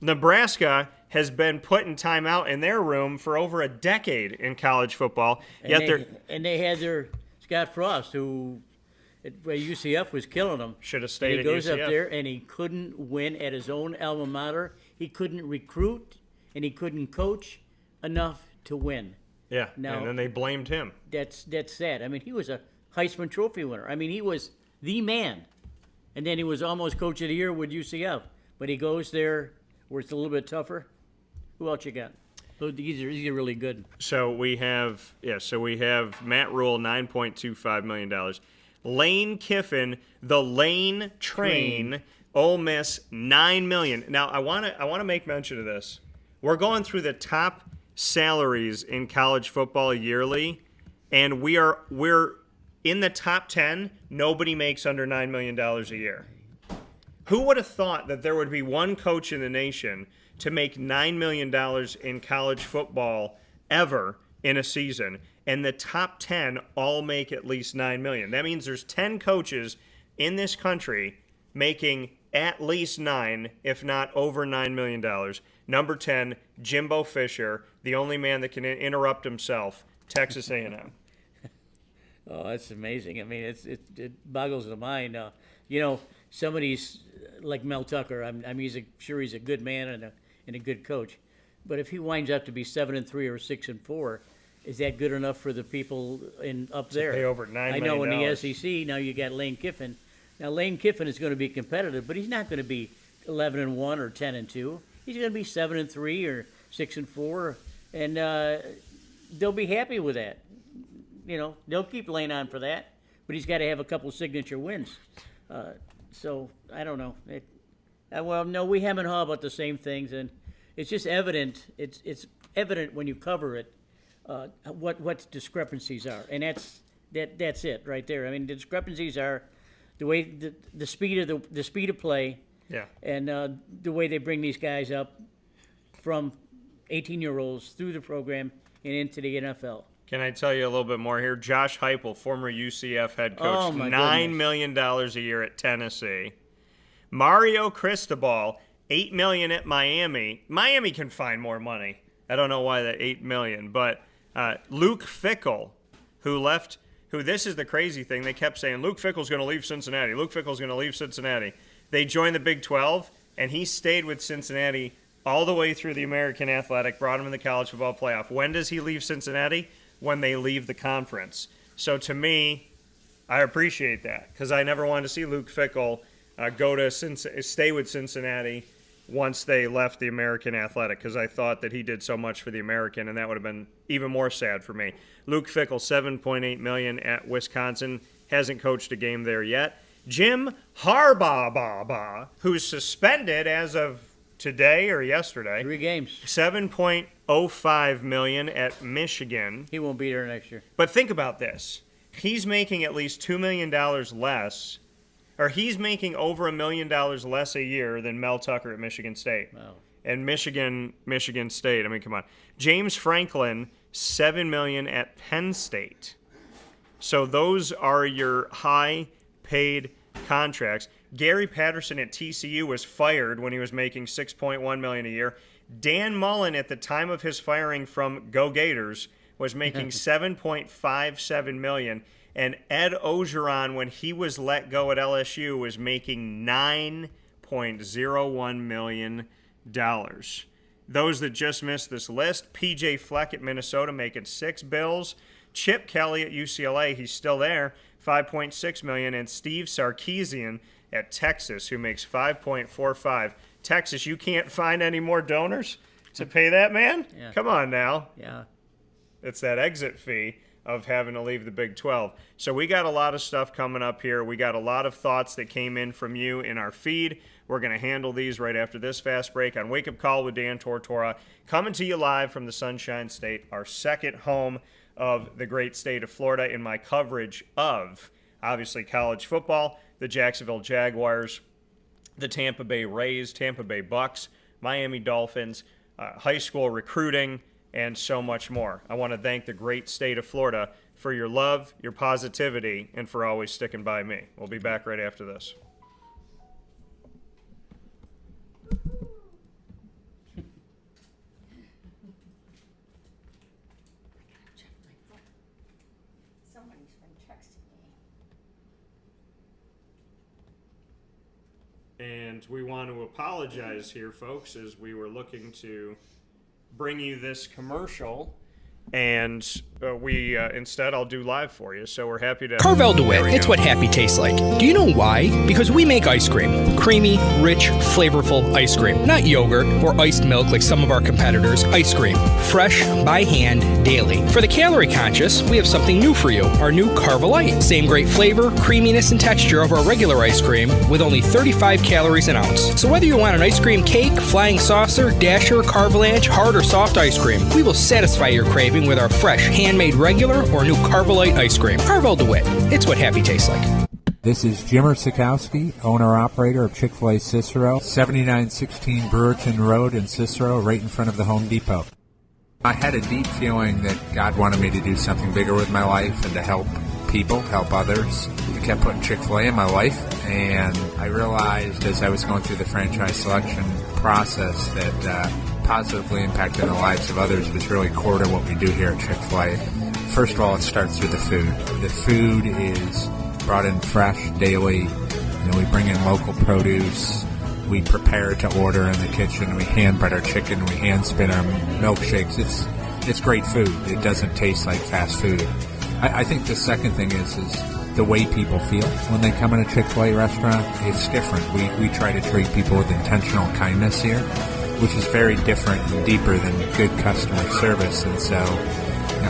Nebraska has been putting time out in their room for over a decade in college football. And they had their Scott Frost, who at UCF was killing them. Should have stayed at UCF. He goes up there, and he couldn't win at his own alma mater. He couldn't recruit, and he couldn't coach enough to win. Yeah, now, and then they blamed him. That's sad. I mean, he was a Heisman Trophy winner. I mean, he was the man. And then he was almost Coach of the Year with UCF. But he goes there where it's a little bit tougher. Who else you got? These are really good. So we have Matt Rule, $9.25 million. Lane Kiffin, the Lane Train, Ole Miss, $9 million. Now I want to make mention of this. We're going through the top salaries in college football yearly, and we're in the top 10. Nobody makes under $9 million a year. Who would have thought that there would be one coach in the nation to make $9 million in college football ever in a season, and the top 10 all make at least $9 million? That means there's 10 coaches in this country making at least 9, if not over $9 million. Number 10, Jimbo Fisher, the only man that can interrupt himself, Texas A&M. Oh, that's amazing. I mean, it boggles the mind. Somebody's like Mel Tucker. He's sure he's a good man and a good coach, but if he winds up to be 7-3 or 6-4, is that good enough for the people up there? Pay over $9 million. I know in the SEC now you got Lane Kiffin. Now Lane Kiffin is going to be competitive, but he's not going to be 11-1 or 10-2. He's going to be 7-3 or 6-4, and they'll be happy with that. They'll keep Lane on for that, but he's got to have a couple signature wins. So I don't know. We hem and haw about the same things, and it's just evident. It's evident when you cover it what discrepancies are, and that's it right there. I mean, the discrepancies are the way the speed of play, Yeah. and the way they bring these guys up from 18-year-olds through the program and into the NFL. Can I tell you a little bit more here? Josh Heupel, former UCF head coach, Oh, my $9 goodness. million a year at Tennessee. Mario Cristobal, $8 million at Miami. Miami can find more money. I don't know why that $8 million, but Luke Fickell, who this is the crazy thing. They kept saying Luke Fickell's going to leave Cincinnati. Luke Fickell's going to leave Cincinnati. They joined the Big 12, and he stayed with Cincinnati all the way through the American Athletic, brought him in the college football playoff. When does he leave Cincinnati? When they leave the conference. So to me, I appreciate that because I never wanted to see Luke Fickell stay with Cincinnati once they left the American Athletic because I thought that he did so much for the American, and that would have been even more sad for me. Luke Fickell, $7.8 million at Wisconsin, hasn't coached a game there yet. Jim Harbaugh, who's suspended as of today or yesterday. 3 games. $7.05 million at Michigan. He won't be there next year. But think about this. He's making at least $2 million less, or he's making over $1 million less a year than Mel Tucker at Michigan State. Wow. And Michigan State, I mean, come on. James Franklin, $7 million at Penn State. So those are your high-paid contracts. Gary Patterson at TCU was fired when he was making $6.1 million a year. Dan Mullen, at the time of his firing from Go Gators, was making $7.57 million, and Ed Ogeron, when he was let go at LSU, was making $9.01 million. Those that just missed this list: P.J. Fleck at Minnesota making $6 million. Chip Kelly at UCLA, he's still there, $5.6 million, and Steve Sarkisian at Texas, who makes $5.45. Texas, you can't find any more donors to pay that man? Yeah. Come on now. Yeah. It's that exit fee of having to leave the Big 12. So we got a lot of stuff coming up here. We got a lot of thoughts that came in from you in our feed. We're going to handle these right after this fast break on Wake Up Call with Dan Tortora, coming to you live from the Sunshine State, our second home of the great state of Florida, in my coverage of, obviously, college football, the Jacksonville Jaguars, the Tampa Bay Rays, Tampa Bay Bucks, Miami Dolphins, high school recruiting, and so much more. I want to thank the great state of Florida for your love, your positivity, and for always sticking by me. We'll be back right after this. Somebody's been texting me. And we want to apologize here, folks, as we were looking to bring you this commercial, and instead I'll do live for you. So we're happy to. Carvel DeWitt, it's what happy tastes like. Do you know why? Because we make ice cream. Creamy, rich, flavorful ice cream. Not yogurt or iced milk like some of our competitors. Ice cream. Fresh, by hand, daily. For the calorie conscious, we have something new for you. Our new Carvelite. Same great flavor, creaminess, and texture of our regular ice cream with only 35 calories an ounce. So whether you want an ice cream cake, flying saucer, dasher, carvalanche, hard or soft ice cream, we will satisfy your craving with our fresh, handmade regular or new Carvelite ice cream. Carvel DeWitt, it's what happy tastes like. This is Jimmer Sikowski, owner-operator of Chick-fil-A Cicero, 7916 Brewerton Road in Cicero, right in front of the Home Depot. I had a deep feeling that God wanted me to do something bigger with my life and to help people, help others. I kept putting Chick-fil-A in my life, and I realized as I was going through the franchise selection process that positively impacting the lives of others was really core to what we do here at Chick-fil-A. First of all, it starts with the food. The food is brought in fresh daily. We bring in local produce. We prepare to order in the kitchen. We hand bread our chicken. We hand spin our milkshakes. It's great food. It doesn't taste like fast food. I think the second thing is the way people feel when they come in a Chick-fil-A restaurant. It's different. We try to treat people with intentional kindness here, which is very different and deeper than good customer service. And so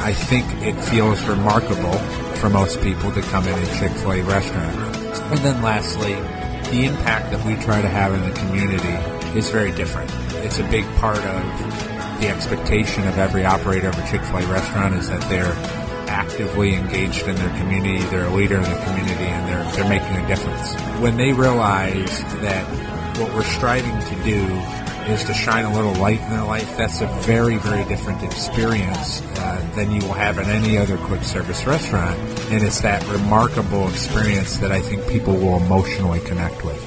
I think it feels remarkable for most people to come in a Chick-fil-A restaurant. And then lastly, the impact that we try to have in the community is very different. It's a big part of the expectation of every operator of a Chick-fil-A restaurant is that they're actively engaged in their community, they're a leader in the community, and they're making a difference. When they realize that what we're striving to do is to shine a little light in their life, that's a very, very different experience than you will have in any other quick service restaurant. And it's that remarkable experience that I think people will emotionally connect with.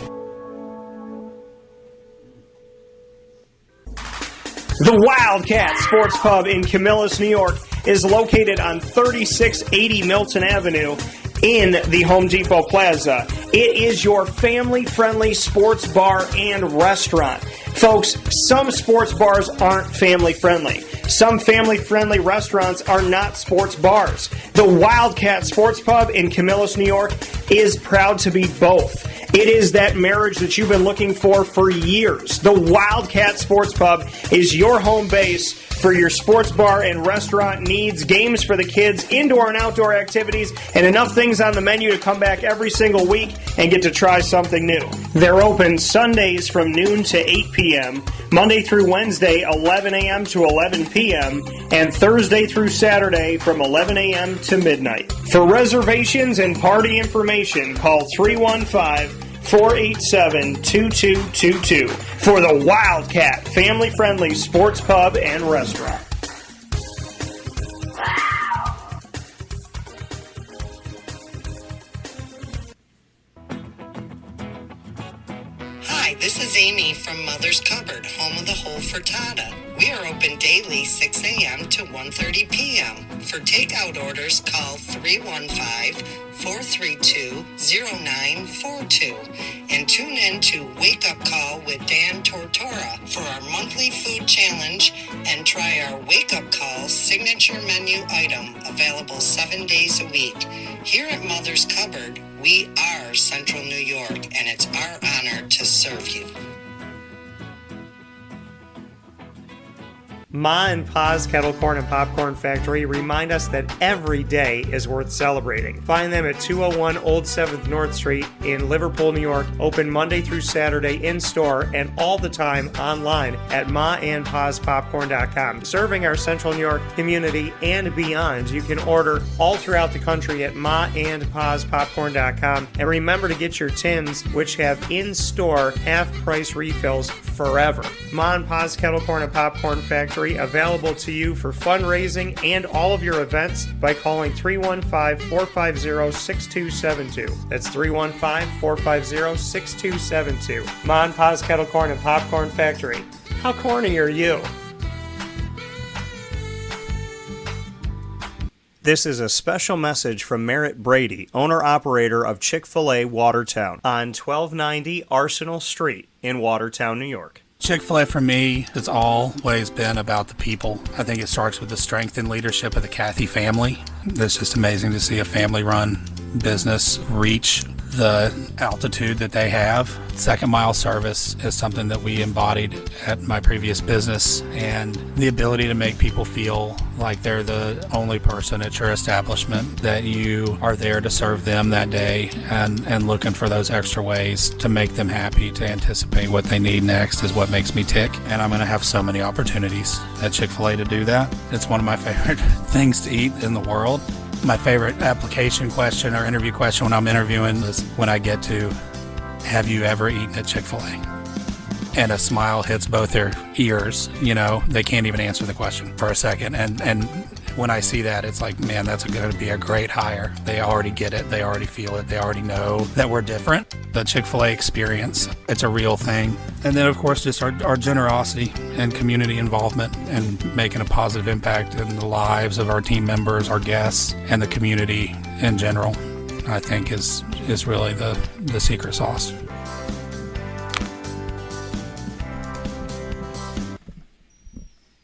The Wildcat Sports Pub in Camillus, New York is located on 3680 Milton Avenue in the Home Depot Plaza. It is your family-friendly sports bar and restaurant. Folks, some sports bars aren't family-friendly. Some family-friendly restaurants are not sports bars. The Wildcat Sports Pub in Camillus, New York is proud to be both. It is that marriage that you've been looking for years. The Wildcat Sports Pub is your home base for your sports bar and restaurant needs, games for the kids, indoor and outdoor activities, and enough things on the menu to come back every single week and get to try something new. They're open Sundays from noon to 8 p.m., Monday through Wednesday, 11 a.m. to 11 p.m., and Thursday through Saturday from 11 a.m. to midnight. For reservations and party information, call 315-487-2222 for the Wildcat family-friendly sports pub and restaurant. Hi, this is Amy from Mother's Cupboard, home of the whole frittata. We are open daily 6 a.m. to 1:30 p.m. For takeout orders, call 315-432-0942 and tune in to Wake Up Call with Dan Tortora for our monthly food challenge and try our Wake Up Call signature menu item available 7 days a week. Here at Mother's Cupboard, we are Central New York, and it's our honor to serve you. Ma and Pa's Kettle Corn and Popcorn Factory remind us that every day is worth celebrating. Find them at 201 Old 7th North Street in Liverpool, New York. Open Monday through Saturday in-store and all the time online at maandpaspopcorn.com. Serving our Central New York community and beyond, you can order all throughout the country at maandpaspopcorn.com. And remember to get your tins, which have in-store half-price refills forever. Ma and Pa's Kettle Corn and Popcorn Factory, available to you for fundraising and all of your events by calling 315-450-6272. That's 315-450-6272. Ma and Pa's Kettle Corn and Popcorn Factory. How corny are you? This is a special message from Merritt Brady, owner-operator of Chick-fil-A Watertown on 1290 Arsenal Street in Watertown, New York. Chick-fil-A for me has always been about the people. I think it starts with the strength and leadership of the Cathy family. It's just amazing to see a family-run business reach the altitude that they have. Second mile service is something that we embodied at my previous business, and the ability to make people feel like they're the only person at your establishment, that you are there to serve them that day and looking for those extra ways to make them happy, to anticipate what they need next is what makes me tick. And I'm going to have so many opportunities at Chick-fil-A to do that. It's one of my favorite things to eat in the world. My favorite application question or interview question when I'm interviewing is when I get to, have you ever eaten at Chick-fil-A? And a smile hits both their ears. You know, they can't even answer the question for a second. And when I see that, it's like, man, that's going to be a great hire. They already get it. They already feel it. They already know that we're different. The Chick-fil-A experience, it's a real thing. And then, of course, just our generosity and community involvement and making a positive impact in the lives of our team members, our guests, and the community in general, I think is really the secret sauce.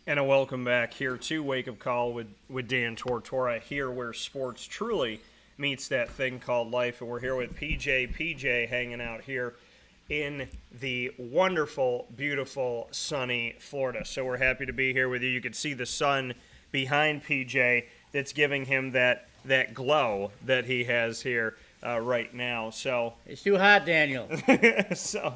And a welcome back here to Wake Up Call with Dan Tortora, here where sports truly meets that thing called life. And we're here with PJ hanging out here in the wonderful, beautiful, sunny Florida. So we're happy to be here with you. You can see the sun behind PJ that's giving him that glow that he has here right now. So It's too hot, Daniel. So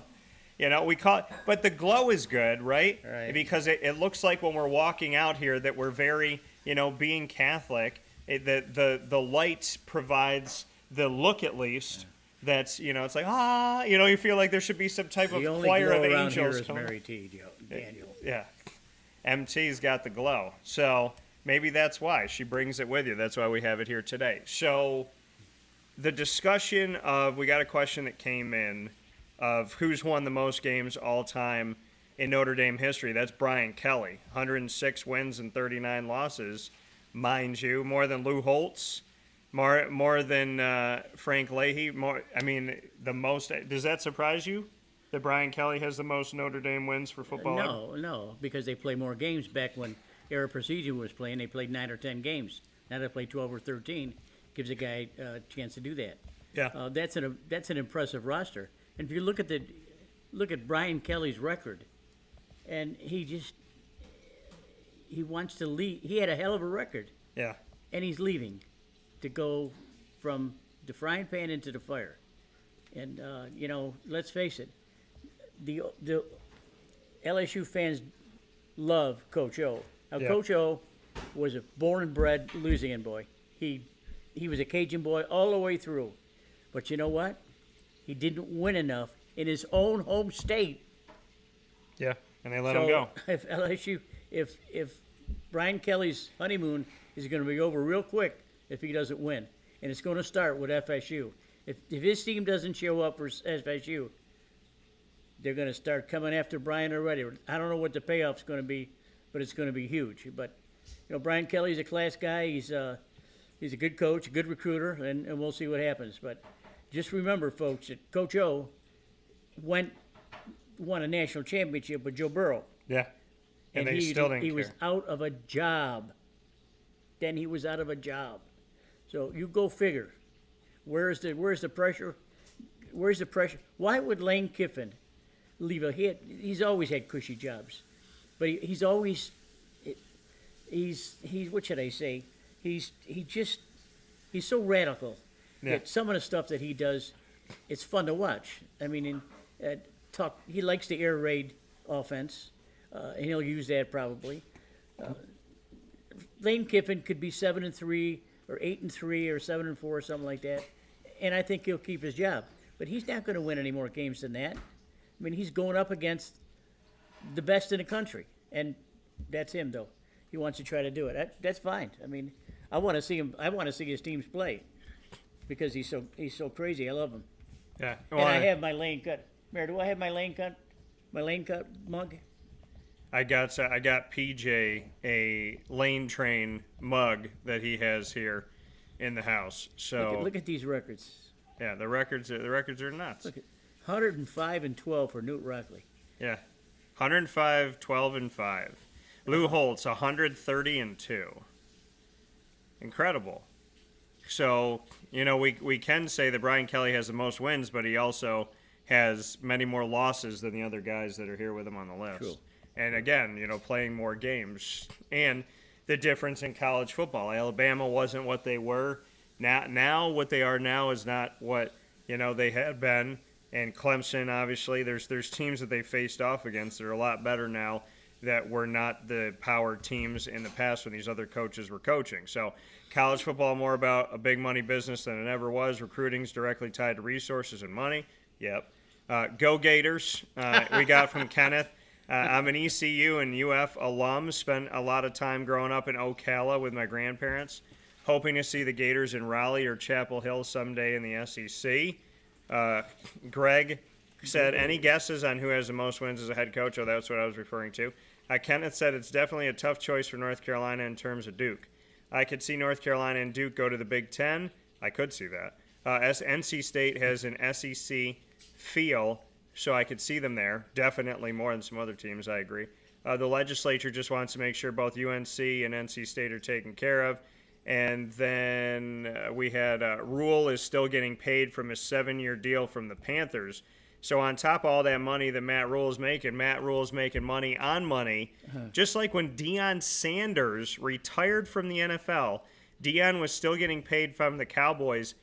We call it, but the glow is good, right? Right. Because it looks like when we're walking out here that we're very, being Catholic, the light provides the look at least. That's it's like you feel like there should be some type of The only choir glow of around here angels is coming. Mary T. Daniel. Yeah, MT's got the glow, so maybe that's why she brings it with you. That's why we have it here today. So the discussion of we got a question that came in of who's won the most games all time in Notre Dame history. That's Brian Kelly, 106 wins and 39 losses, mind you, more than Lou Holtz. More than Frank Leahy. The most. Does that surprise you that Brian Kelly has the most Notre Dame wins for football? No, because they play more games. Back when Era Procedure was playing, they played 9 or 10 games. Now they play 12 or 13. Gives a guy a chance to do that. Yeah. That's an impressive roster. And if you look at Brian Kelly's record, and he wants to leave. He had a hell of a record, Yeah. and he's leaving to go from the frying pan into the fire. And let's face it, the LSU fans love Coach O. Now, Yeah. Coach O was a born and bred Louisiana boy. He was a Cajun boy all the way through. But you know what? He didn't win enough in his own home state. Yeah. And they let him go. If LSU, if Brian Kelly's honeymoon is going to be over real quick if he doesn't win, and it's going to start with FSU. If his team doesn't show up for FSU, they're going to start coming after Brian already. I don't know what the payoff's going to be, but it's going to be huge. But Brian Kelly's a class guy. He's a good coach, a good recruiter, and we'll see what happens. But just remember, folks, that Coach O won a national championship with Joe Burrow. Yeah. And they he, still didn't he care. was out of a job. Then he was out of a job. So you go figure. Where's the pressure? Where's the pressure? Why would Lane Kiffin leave he's always had cushy jobs, but he's always what should I say? He's so radical. Yeah. That some of the stuff that he does, it's fun to watch. I mean, he likes the air raid offense, and he'll use that probably. Lane Kiffin could be 7-3 or 8-3 or 7-4 or something like that, and I think he'll keep his job. But he's not going to win any more games than that. I mean, he's going up against the best in the country, and that's him though. He wants to try to do it. That's fine. I mean, I want to see him. I want to see his teams play because he's so crazy. I love him. Yeah. And I have my lane cut. Mayor, do I have my lane cut mug? I got PJ a Lane Train mug that he has here in the house. So Look at these records. yeah, the records are nuts. Look at 105-12 for Newt Rockley. Yeah. 105, 12 and 5. Lou Holtz 130-2. Incredible. So, we can say that Brian Kelly has the most wins, but he also has many more losses than the other guys that are here with him on the list. True. And again, playing more games. And the difference in college football. Alabama wasn't what they were. Now what they are now is not what, they had been. And Clemson, obviously, there's teams that they faced off against that are a lot better now that were not the power teams in the past when these other coaches were coaching. So college football more about a big money business than it ever was. Recruiting's directly tied to resources and money. Yep. Go Gators. We got from Kenneth. I'm an ECU and UF alum. Spent a lot of time growing up in Ocala with my grandparents. Hoping to see the Gators in Raleigh or Chapel Hill someday in the SEC. Greg said, any guesses on who has the most wins as a head coach? Oh, that's what I was referring to. Kenneth said it's definitely a tough choice for North Carolina in terms of Duke. I could see North Carolina and Duke go to the Big Ten. I could see that. NC State has an SEC feel, so I could see them there. Definitely more than some other teams, I agree. The legislature just wants to make sure both UNC and NC State are taken care of. And then we had Rule is still getting paid from his 7-year deal from the Panthers. So on top of all that money that Matt Rule is making money on money. Just like when Deion Sanders retired from the NFL, Deion was still getting paid from the Cowboys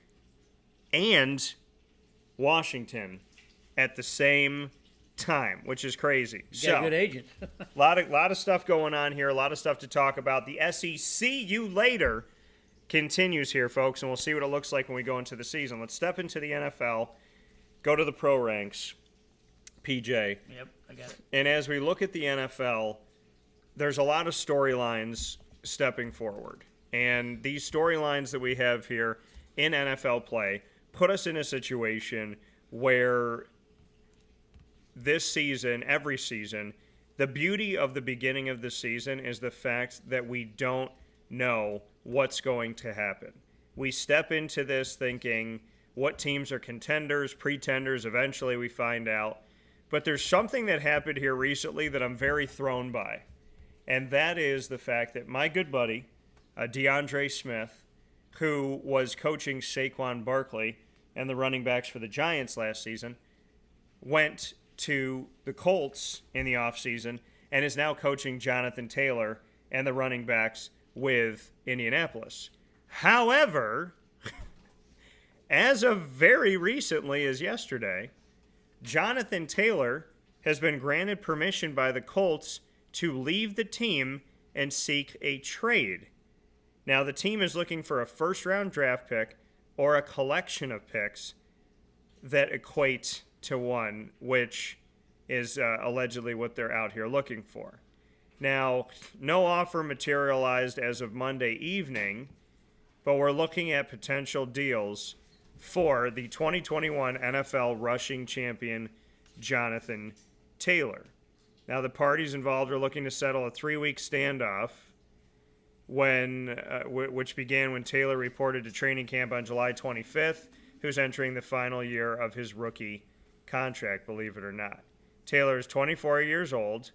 and Washington at the same time, which is crazy. Got a good agent. A lot of stuff going on here, a lot of stuff to talk about. The SEC you later continues here, folks, and we'll see what it looks like when we go into the season. Let's step into the NFL, go to the pro ranks, PJ. Yep, I got it. And as we look at the NFL, there's a lot of storylines stepping forward. And these storylines that we have here in NFL play put us in a situation where this season, every season, the beauty of the beginning of the season is the fact that we don't know what's going to happen. We step into this thinking what teams are contenders, pretenders, eventually we find out. But there's something that happened here recently that I'm very thrown by, and that is the fact that my good buddy, DeAndre Smith, who was coaching Saquon Barkley and the running backs for the Giants last season, went to the Colts in the offseason and is now coaching Jonathan Taylor and the running backs with Indianapolis. However, as of very recently as yesterday, Jonathan Taylor has been granted permission by the Colts to leave the team and seek a trade. Now, the team is looking for a first-round draft pick or a collection of picks that equate to one, which is allegedly what they're out here looking for. Now, no offer materialized as of Monday evening, but we're looking at potential deals for the 2021 NFL rushing champion, Jonathan Taylor. Now, the parties involved are looking to settle a 3-week standoff which began when Taylor reported to training camp on July 25th, who's entering the final year of his rookie contract, believe it or not. Taylor is 24 years old,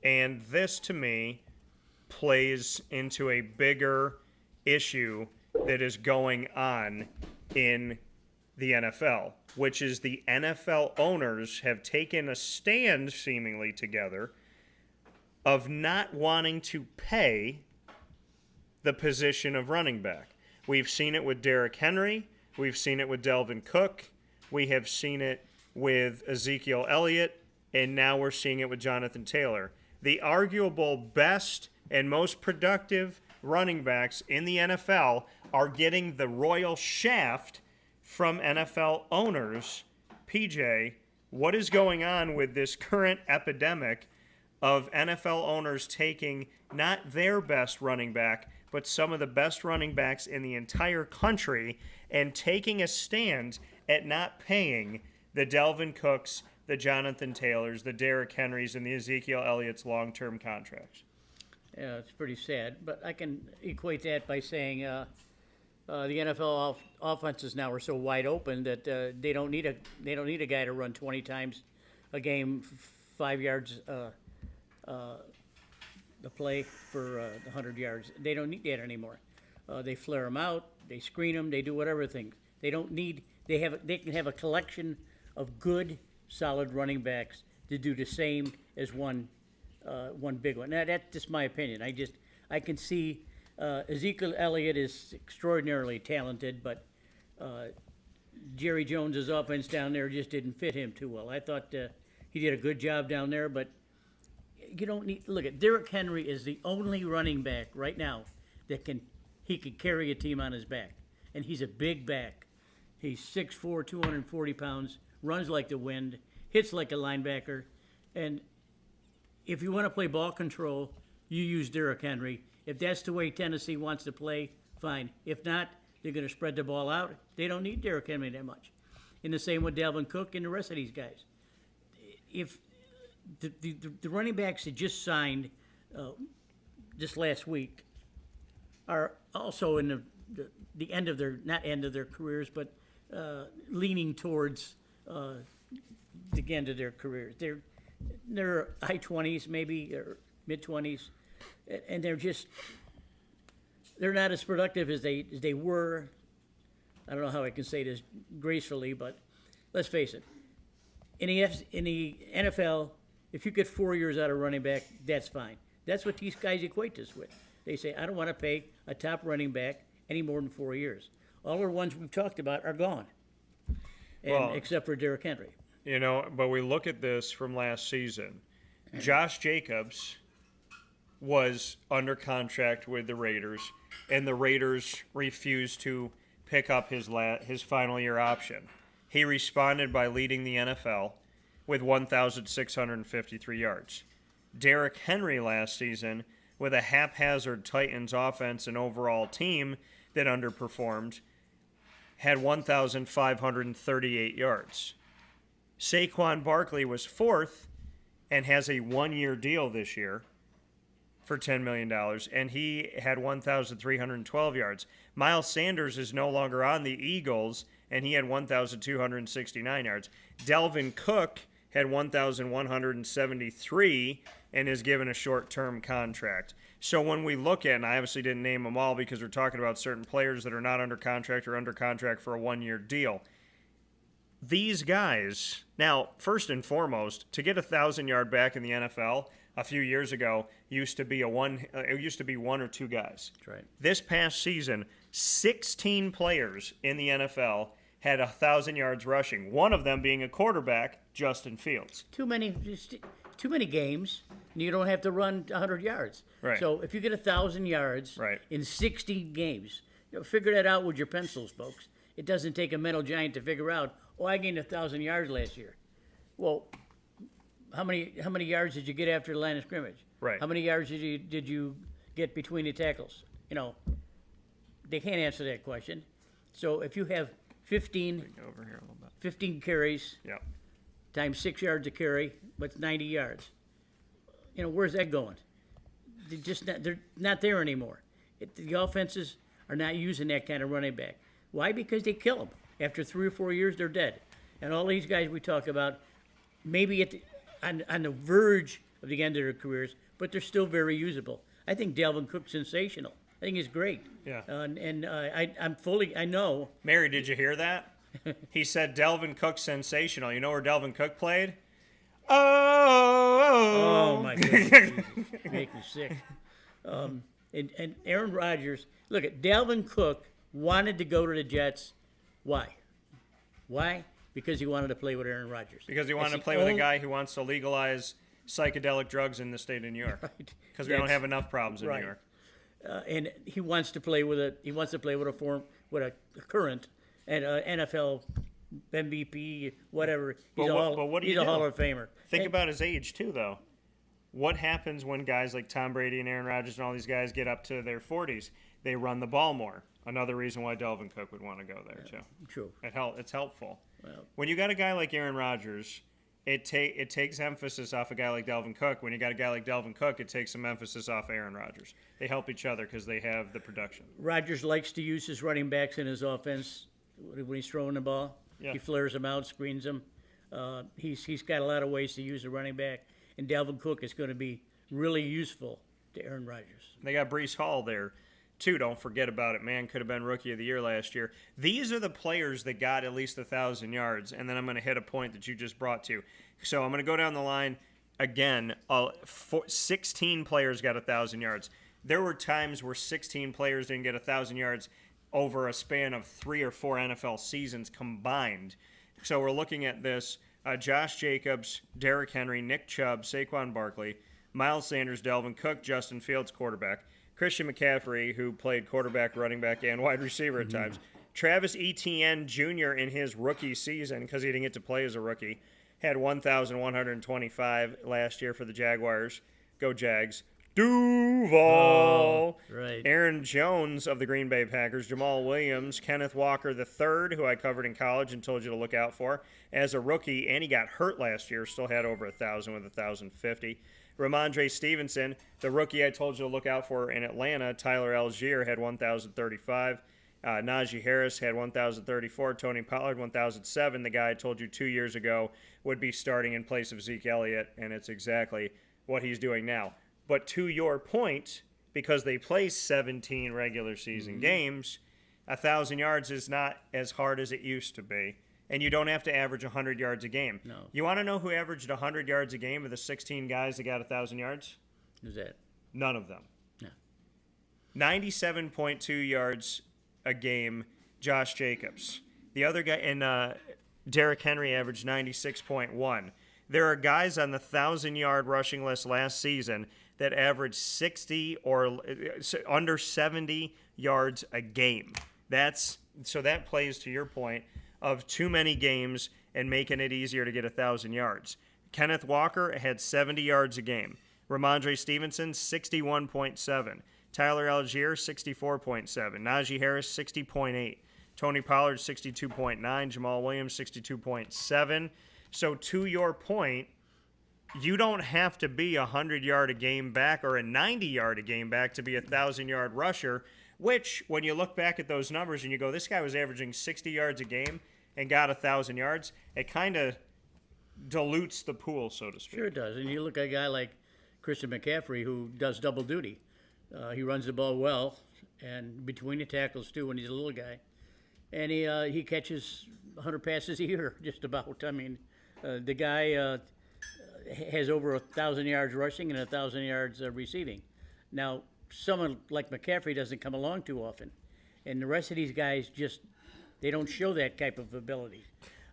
and this, to me, plays into a bigger issue that is going on in the NFL, which is the NFL owners have taken a stand, seemingly together, of not wanting to pay the position of running back. We've seen it with Derrick Henry. We've seen it with Dalvin Cook. We have seen it with Ezekiel Elliott. And now we're seeing it with Jonathan Taylor. The arguable best and most productive running backs in the NFL are getting the royal shaft from NFL owners. PJ, what is going on with this current epidemic of NFL owners taking not their best running back, but some of the best running backs in the entire country and taking a stand at not paying the Dalvin Cooks, the Jonathan Taylors, the Derrick Henrys, and the Ezekiel Elliott's long-term contracts? Yeah, it's pretty sad, but I can equate that by saying the NFL offenses now are so wide open that they don't need a guy to run 20 times a game, 5 yards the play for 100 yards. They don't need that anymore. They flare them out, they screen them, they do whatever thing. They don't need. They can have a collection of good, solid running backs to do the same as one big one. Now that's just my opinion. I can see Ezekiel Elliott is extraordinarily talented, but Jerry Jones's offense down there just didn't fit him too well. I thought he did a good job down there, but you don't need. Look at Derrick Henry is the only running back right now that can carry a team on his back, and he's a big back. He's 6'4", 240 pounds, runs like the wind, hits like a linebacker, and if you want to play ball control, you use Derrick Henry. If that's the way Tennessee wants to play, fine. If not, they're going to spread the ball out. They don't need Derrick Henry that much. And the same with Dalvin Cook and the rest of these guys. If the running backs that just signed just last week are also in the end of their, not end of their careers, but leaning towards the end of their careers. They're high 20s maybe, or mid 20s, and they're not as productive as they were. I don't know how I can say this gracefully, but let's face it. In the NFL, if you get 4 years out of running back, that's fine. That's what these guys equate this with. They say, I don't want to pay a top running back any more than 4 years. All the ones we've talked about are gone, except for Derrick Henry. But we look at this from last season. Josh Jacobs was under contract with the Raiders, and the Raiders refused to pick up his final year option. He responded by leading the NFL with 1,653 yards. Derrick Henry last season, with a haphazard Titans offense and overall team that underperformed, had 1,538 yards. Saquon Barkley was fourth and has a one-year deal this year for $10 million, and he had 1,312 yards. Miles Sanders is no longer on the Eagles, and he had 1,269 yards. Dalvin Cook had 1,173 and is given a short-term contract. So when we look at, and I obviously didn't name them all because we're talking about certain players that are not under contract or under contract for a one-year deal. These guys, now, first and foremost, to get a 1,000-yard back in the NFL a few years ago used to be one or two guys. That's right. This past season, 16 players in the NFL had 1,000 yards rushing. One of them being a quarterback, Justin Fields. Too many games, and you don't have to run 100 yards. Right. So if you get 1,000 yards in 60 games, figure that out with your pencils, folks. It doesn't take a mental giant to figure out, I gained 1,000 yards last year. Well, how many yards did you get after the line of scrimmage? Right. How many yards did you get between the tackles? They can't answer that question. So if you have 15 Over here a little bit. 15 carries Yep. times 6 yards a carry, what's 90 yards? Where's that going? They're not there anymore. The offenses are not using that kind of running back. Why? Because they kill them. After 3 or 4 years, they're dead. And all these guys we talk about, maybe on the verge of the end of their careers, but they're still very usable. I think Dalvin Cook's sensational. I think he's great. Yeah. I know. Mary, did you hear that? He said Dalvin Cook's sensational. You know where Dalvin Cook played? Oh my goodness. You make me sick. And Aaron Rodgers, look at Dalvin Cook wanted to go to the Jets. Why? Because he wanted to play with Aaron Rodgers. Because he wanted to play with a guy who wants to legalize psychedelic drugs in the state of New York. Right. Because we don't have enough problems in right. New York. And he wants to play with a current and NFL MVP, whatever. He's a Hall of Famer. Think about his age too, though. What happens when guys like Tom Brady and Aaron Rodgers and all these guys get up to their 40s? They run the ball more. Another reason why Dalvin Cook would want to go there too. True. It's helpful. Well, When you got a guy like Aaron Rodgers, it takes emphasis off a guy like Dalvin Cook. When you got a guy like Dalvin Cook, it takes some emphasis off Aaron Rodgers. They help each other because they have the production. Rodgers likes to use his running backs in his offense when he's throwing the ball. Yeah. He flares them out, screens them. He's got a lot of ways to use a running back, and Dalvin Cook is going to be really useful to Aaron Rodgers. They got Breece Hall there, too. Don't forget about it. Man, could have been Rookie of the Year last year. These are the players that got at least 1,000 yards, and then I'm going to hit a point that you just brought to. So I'm going to go down the line again. 16 players got 1,000 yards. There were times where 16 players didn't get 1,000 yards over a span of 3 or 4 NFL seasons combined. So we're looking at this. Josh Jacobs, Derrick Henry, Nick Chubb, Saquon Barkley, Miles Sanders, Dalvin Cook, Justin Fields, quarterback, Christian McCaffrey, who played quarterback, running back, and wide receiver at times, Travis Etienne Jr. in his rookie season, because he didn't get to play as a rookie, had 1,125 last year for the Jaguars. Go Jags. Duval. Right. Aaron Jones of the Green Bay Packers, Jamal Williams, Kenneth Walker III, who I covered in college and told you to look out for, as a rookie, and he got hurt last year, still had over 1,000 with 1,050. Ramondre Stevenson, the rookie I told you to look out for in Atlanta, Tyler Algier had 1,035. Najee Harris had 1,034. Tony Pollard, 1,007. The guy I told you 2 years ago would be starting in place of Zeke Elliott, and it's exactly what he's doing now. But to your point, because they play 17 regular season games, 1,000 yards is not as hard as it used to be. And you don't have to average 100 yards a game. No. You want to know who averaged 100 yards a game of the 16 guys that got 1,000 yards? Who's that? None of them. No. 97.2 yards a game, Josh Jacobs. The other guy, and Derrick Henry averaged 96.1. There are guys on the 1,000-yard rushing list last season that averaged 60 or under 70 yards a game. So that plays to your point of too many games and making it easier to get 1,000 yards. Kenneth Walker had 70 yards a game. Ramondre Stevenson, 61.7. Tyler Algier, 64.7. Najee Harris, 60.8. Tony Pollard, 62.9. Jamal Williams, 62.7. So to your point, you don't have to be a 100-yard a game back or a 90-yard a game back to be a 1,000-yard rusher, which when you look back at those numbers and you go, this guy was averaging 60 yards a game and got 1,000 yards, it kind of dilutes the pool, so to speak. Sure it does. And you look at a guy like Christian McCaffrey who does double duty. He runs the ball well, and between the tackles too when he's a little guy. And he catches 100 passes a year, just about. I mean, the guy has over 1,000 yards rushing and 1,000 yards receiving. Now, someone like McCaffrey doesn't come along too often. And the rest of these guys they don't show that type of ability.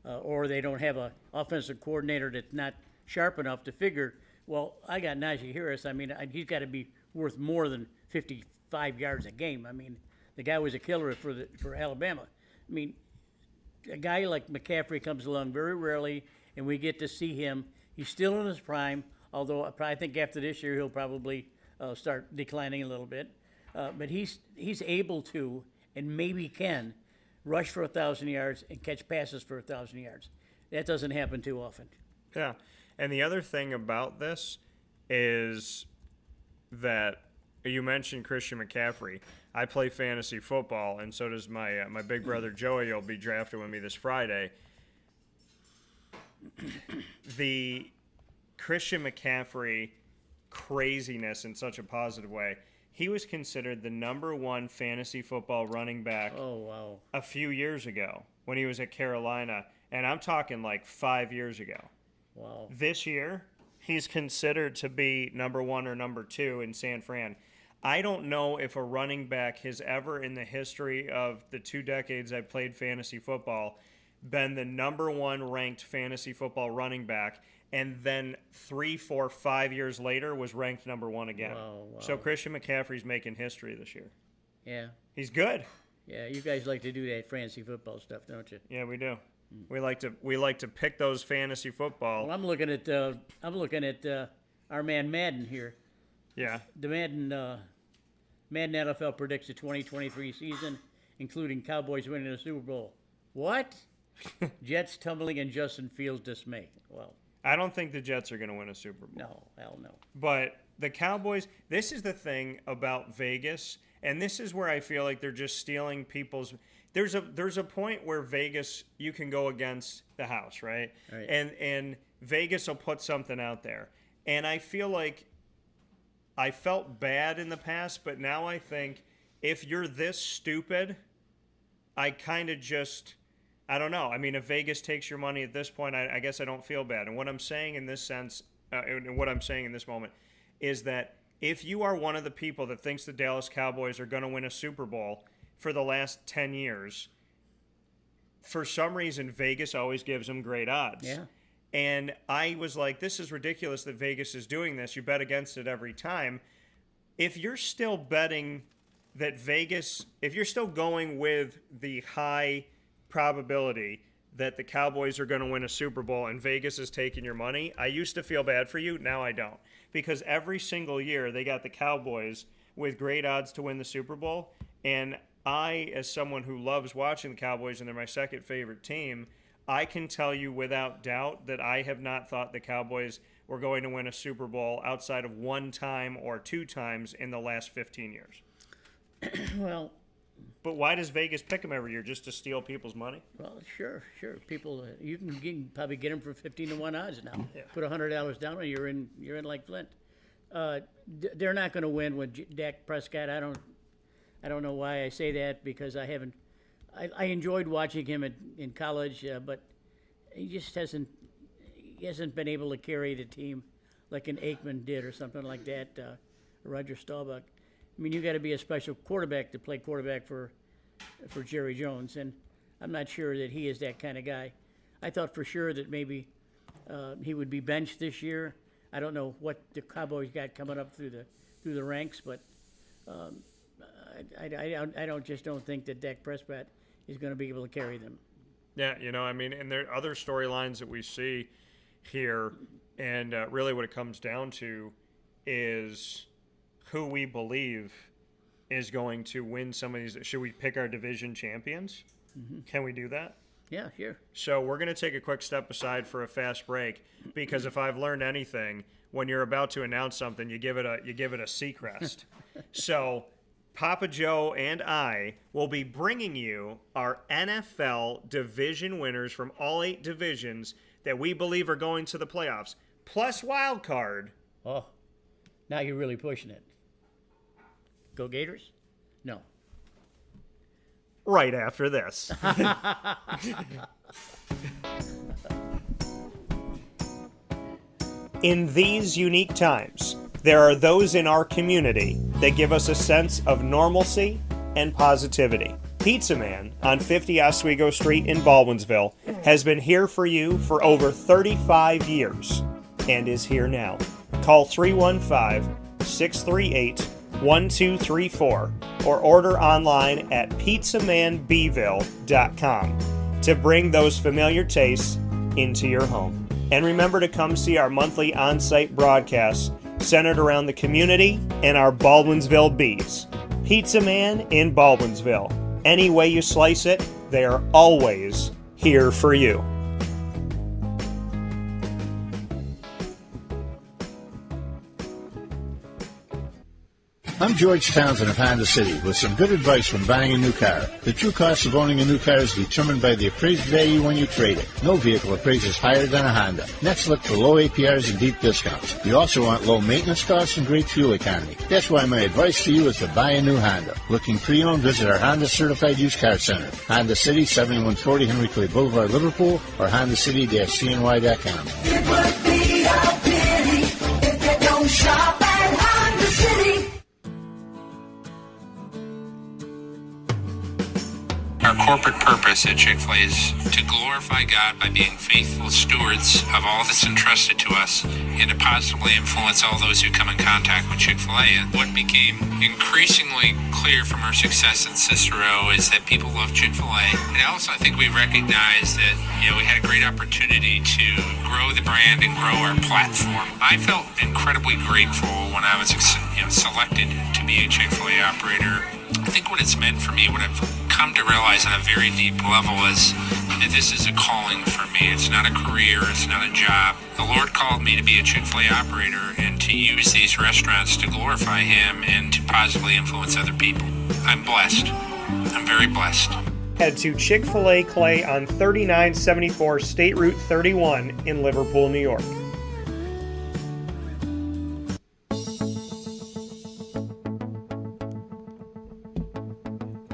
Or they don't have an offensive coordinator that's not sharp enough to figure, well, I got Najee Harris. I mean, he's got to be worth more than 55 yards a game. I mean, the guy was a killer for Alabama. I mean, a guy like McCaffrey comes along very rarely, and we get to see him. He's still in his prime, although I think after this year he'll probably start declining a little bit. But he's able to, and maybe can, rush for 1,000 yards and catch passes for 1,000 yards. That doesn't happen too often. Yeah. And the other thing about this is that you mentioned Christian McCaffrey. I play fantasy football, and so does my big brother Joey. He'll be drafted with me this Friday. The Christian McCaffrey craziness in such a positive way. He was considered the number one fantasy football running back a few years ago when he was at Carolina, and I'm talking like 5 years ago. Wow. This year, he's considered to be number one or number two in San Fran. I don't know if a running back has ever in the history of the 2 decades I've played fantasy football been the number one ranked fantasy football running back, and then 3, 4, 5 years later was ranked number one again. Wow. So Christian McCaffrey's making history this year. Yeah. He's good. Yeah, you guys like to do that fantasy football stuff, don't you? Yeah, we do. We like to pick those fantasy football. Well, I'm looking at our man Madden here. Yeah. The Madden NFL predicts the 2023 season, including Cowboys winning the Super Bowl. What? Jets tumbling and Justin Fields' dismay. Well, I don't think the Jets are going to win a Super Bowl. no, hell no. But the Cowboys, this is the thing about Vegas, and this is where I feel like they're just stealing people's. There's a point where Vegas, you can go against the house, right? Right. And Vegas will put something out there. And I feel like I felt bad in the past, but now I think if you're this stupid, I kind of just, I don't know. I mean, if Vegas takes your money at this point, I guess I don't feel bad. And what I'm saying in this sense, and what I'm saying in this moment, is that if you are one of the people that thinks the Dallas Cowboys are going to win a Super Bowl for the last 10 years, for some reason, Vegas always gives them great odds. Yeah. And I was like, this is ridiculous that Vegas is doing this. You bet against it every time. If you're still betting that Vegas, if you're still going with the high probability that the Cowboys are going to win a Super Bowl and Vegas is taking your money, I used to feel bad for you. Now I don't. Because every single year they got the Cowboys with great odds to win the Super Bowl. And I, as someone who loves watching the Cowboys and they're my second favorite team, I can tell you without doubt that I have not thought the Cowboys were going to win a Super Bowl outside of one time or 2 times in the last 15 years. Well, but why does Vegas pick them every year? Just to steal people's money? well, sure. People, you can probably get them for 15-1 odds now. Yeah. Put $100 down, and you're in like Flint. They're not going to win with Dak Prescott. I don't know why I say that, because I enjoyed watching him in college, but he just hasn't been able to carry the team like an Aikman did or something like that. Roger Staubach. I mean, you got to be a special quarterback to play quarterback for Jerry Jones, and I'm not sure that he is that kind of guy. I thought for sure that maybe he would be benched this year. I don't know what the Cowboys got coming up through the ranks, but I don't think that Dak Prescott is going to be able to carry them. Yeah, I mean, and there are other storylines that we see here, and really what it comes down to is who we believe is going to win some of these. Should we pick our division champions? Mm-hmm. Can we do that? Yeah, sure. So we're going to take a quick step aside for a fast break, because if I've learned anything, when you're about to announce something, you give it a Seacrest. So Papa Joe and I will be bringing you our NFL division winners from all 8 divisions that we believe are going to the playoffs, plus wild card. Oh, now you're really pushing it. Go Gators? No. Right after this. In these unique times, there are those in our community that give us a sense of normalcy and positivity. Pizza Man on 50 Oswego Street in Baldwinsville has been here for you for over 35 years and is here now. Call 315-638-1234 or order online at pizzamanbville.com to bring those familiar tastes into your home. And remember to come see our monthly on-site broadcasts centered around the community and our Baldwinsville Bees. Pizza Man in Baldwinsville. Any way you slice it, they are always here for you. I'm George Townsend of Honda City with some good advice when buying a new car. The true cost of owning a new car is determined by the appraised value when you trade it. No vehicle appraises higher than a Honda. Next, look for low APRs and deep discounts. You also want low maintenance costs and great fuel economy. That's why my advice to you is to buy a new Honda. Looking pre-owned, visit our Honda Certified Used Car Center. Honda City, 7140 Henry Clay Boulevard, Liverpool, or HondaCity-CNY.com. It would be a pity if you don't shop at Honda City. Our corporate purpose at Chick-fil-A is to glorify God by being faithful stewards of all that's entrusted to us and to positively influence all those who come in contact with Chick-fil-A. And what became increasingly clear from our success in Cicero is that people love Chick-fil-A. And also I think we recognized that, we had a great opportunity to grow the brand and grow our platform. I felt incredibly grateful when I was selected to be a Chick-fil-A operator. I think what it's meant for me, what I've come to realize on a very deep level is that this is a calling for me. It's not a career, it's not a job. The Lord called me to be a Chick-fil-A operator and to use these restaurants to glorify Him and to positively influence other people. I'm blessed. I'm very blessed. Head to Chick-fil-A Clay on 3974 State Route 31 in Liverpool, New York.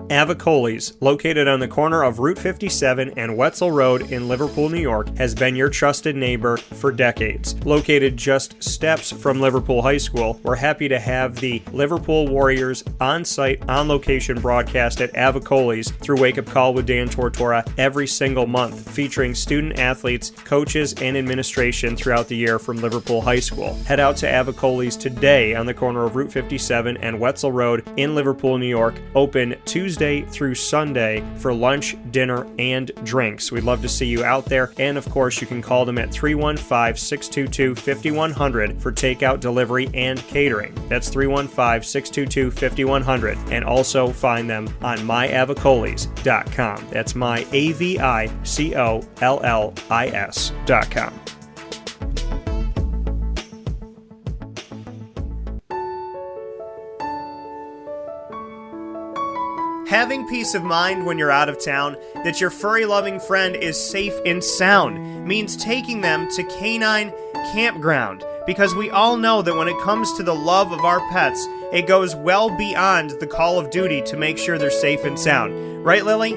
Avicoli's, located on the corner of Route 57 and Wetzel Road in Liverpool, New York, has been your trusted neighbor for decades. Located just steps from Liverpool High School, we're happy to have the Liverpool Warriors on-site, on-location broadcast at Avicoli's through Wake Up Call with Dan Tortora every single month, featuring student athletes, coaches, and administration throughout the year from Liverpool High School. Head out to Avicoli's today on the corner of Route 57 and Wetzel Road in Liverpool, New York, open Tuesday through Sunday for lunch, dinner, and drinks. We'd love to see you out there, and of course you can call them at 315-622-5100 for takeout, delivery, and catering. That's 315-622-5100, and also find them on myavicolis.com. That's myavicollis.com. Having peace of mind when you're out of town that your furry-loving friend is safe and sound means taking them to Canine Campground, because we all know that when it comes to the love of our pets, it goes well beyond the call of duty to make sure they're safe and sound. Right, Lily?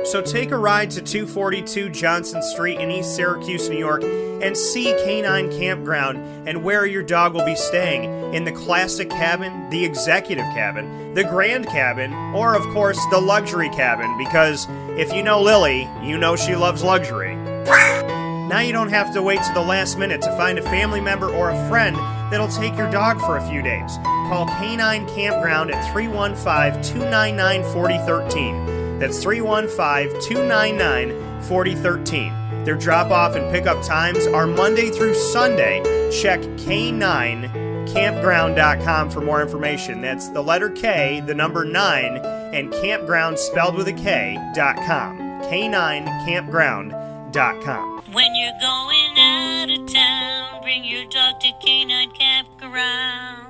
So take a ride to 242 Johnson Street in East Syracuse, New York, and see Canine Campground and where your dog will be staying, in the classic cabin, the executive cabin, the grand cabin, or of course the luxury cabin, because if you know Lily, you know she loves luxury. Now you don't have to wait to the last minute to find a family member or a friend that'll take your dog for a few days. Call Canine Campground at 315-299-4013. That's 315-299-4013. Their drop-off and pickup times are Monday through Sunday. Check K9campground.com for more information. That's the letter K, the number 9, and campground spelled with a K.com. K9campground.com. When you're going out of town, bring your dog to Canine Campground.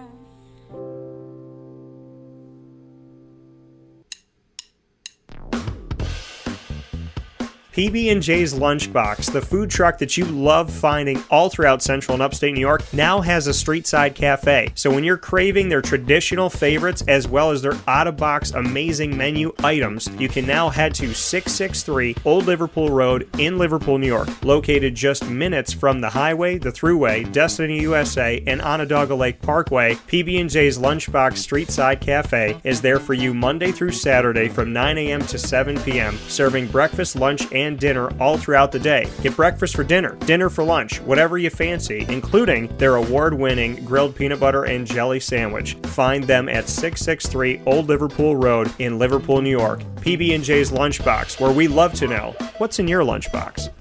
PB&J's Lunchbox, the food truck that you love finding all throughout Central and Upstate New York, now has a street-side cafe. So when you're craving their traditional favorites as well as their out-of-box amazing menu items, you can now head to 663 Old Liverpool Road in Liverpool, New York. Located just minutes from the highway, the Thruway, Destiny USA, and Onondaga Lake Parkway, PB&J's Lunchbox Street-Side Cafe is there for you Monday through Saturday from 9 a.m. to 7 p.m., serving breakfast, lunch, and dinner all throughout the day. Get breakfast for dinner, dinner for lunch, whatever you fancy, including their award-winning grilled peanut butter and jelly sandwich. Find them at 663 Old Liverpool Road in Liverpool, New York. PB&J's Lunchbox, where we love to know what's in your lunchbox.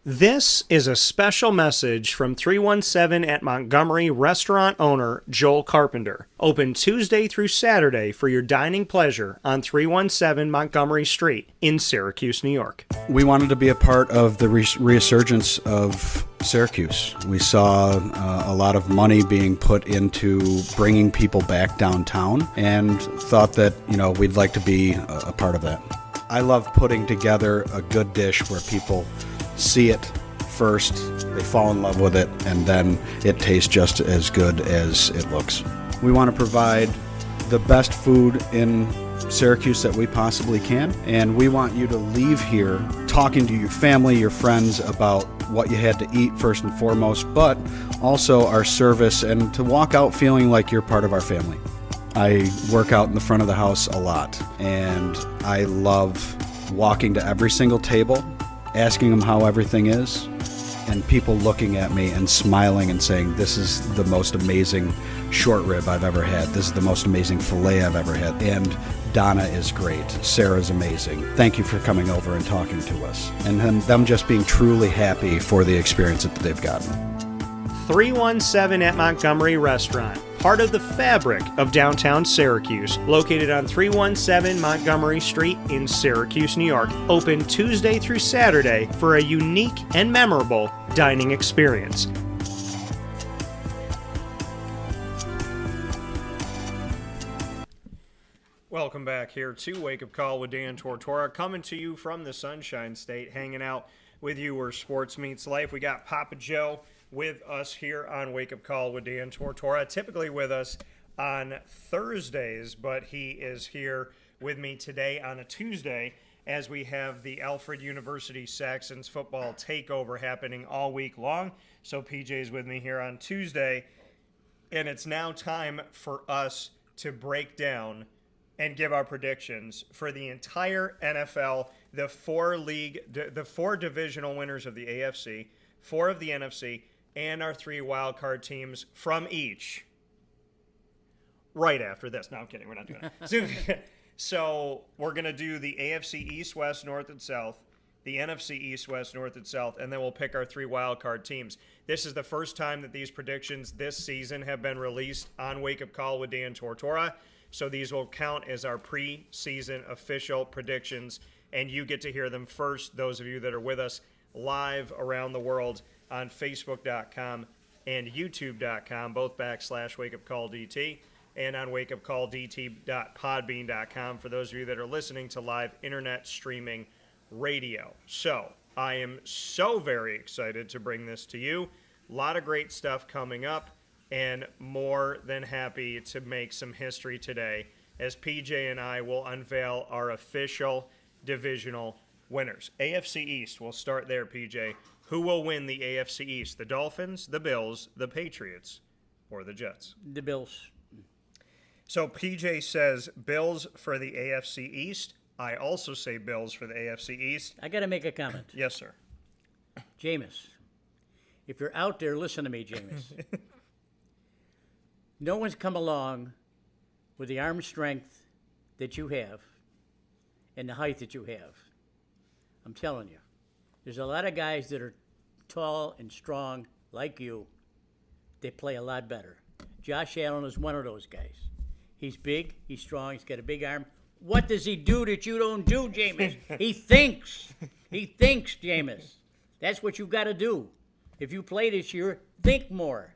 This is a special message from 317 at Montgomery restaurant owner Joel Carpenter. Open Tuesday through Saturday for your dining pleasure on 317 Montgomery Street in Syracuse, New York. We wanted to be a part of the resurgence of Syracuse. We saw a lot of money being put into bringing people back downtown and thought that, we'd like to be a part of that. I love putting together a good dish where people see it first, they fall in love with it, and then it tastes just as good as it looks. We want to provide the best food in Syracuse that we possibly can, and we want you to leave here talking to your family, your friends about what you had to eat first and foremost, but also our service, and to walk out feeling like you're part of our family. I work out in the front of the house a lot, and I love walking to every single table, asking them how everything is, and people looking at me and smiling and saying, this is the most amazing short rib I've ever had. This is the most amazing filet I've ever had. And Donna is great. Sarah's amazing. Thank you for coming over and talking to us. And them just being truly happy for the experience that they've gotten. 317 at Montgomery Restaurant, part of the fabric of downtown Syracuse, located on 317 Montgomery Street in Syracuse, New York. Open Tuesday through Saturday for a unique and memorable dining experience. Welcome back here to Wake Up Call with Dan Tortora, coming to you from the Sunshine State, hanging out with you where sports meets life. We got Papa Joe with us here on Wake Up Call with Dan Tortora, typically with us on Thursdays, but he is here with me today on a Tuesday as we have the Alfred University Saxons football takeover happening all week long. So PJ's with me here on Tuesday, and it's now time for us to break down and give our predictions for the entire NFL, the four divisional winners of the AFC, 4 of the NFC, and our 3 wild card teams from each. Right after this. No, I'm kidding. We're not doing it. So we're going to do the AFC East, West, North, and South, the NFC East, West, North, and South, and then we'll pick our 3 wild card teams. This is the first time that these predictions this season have been released on Wake Up Call with Dan Tortora. So these will count as our preseason official predictions, and you get to hear them first, those of you that are with us live around the world on Facebook.com and YouTube.com, both /WakeUpCallDT, and on WakeUpCallDT.podbean.com for those of you that are listening to live internet streaming radio. So I am so very excited to bring this to you. A lot of great stuff coming up, and more than happy to make some history today as PJ and I will unveil our official divisional winners. AFC East, we'll start there, PJ. Who will win the AFC East? The Dolphins, the Bills, the Patriots, or the Jets? The Bills. So PJ says Bills for the AFC East. I also say Bills for the AFC East. I got to make a comment. Yes, sir. Jameis, if you're out there, listen to me, Jameis. No one's come along with the arm strength that you have and the height that you have. I'm telling you. There's a lot of guys that are tall and strong like you. They play a lot better. Josh Allen is one of those guys. He's big, he's strong, he's got a big arm. What does he do that you don't do, Jameis? He thinks. He thinks, Jameis. That's what you got to do. If you play this year, think more.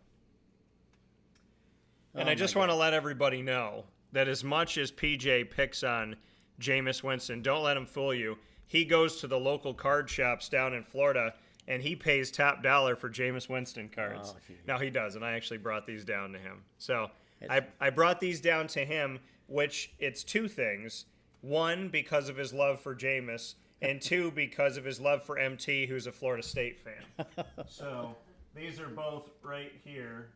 And I just want to let everybody know that as much as PJ picks on Jameis Winston, don't let him fool you. He goes to the local card shops down in Florida, and he pays top dollar for Jameis Winston cards. Now, he does, and I actually brought these down to him. So I brought these down to him, which it's two things. One, because of his love for Jameis, and two, because of his love for MT, who's a Florida State fan. So these are both right here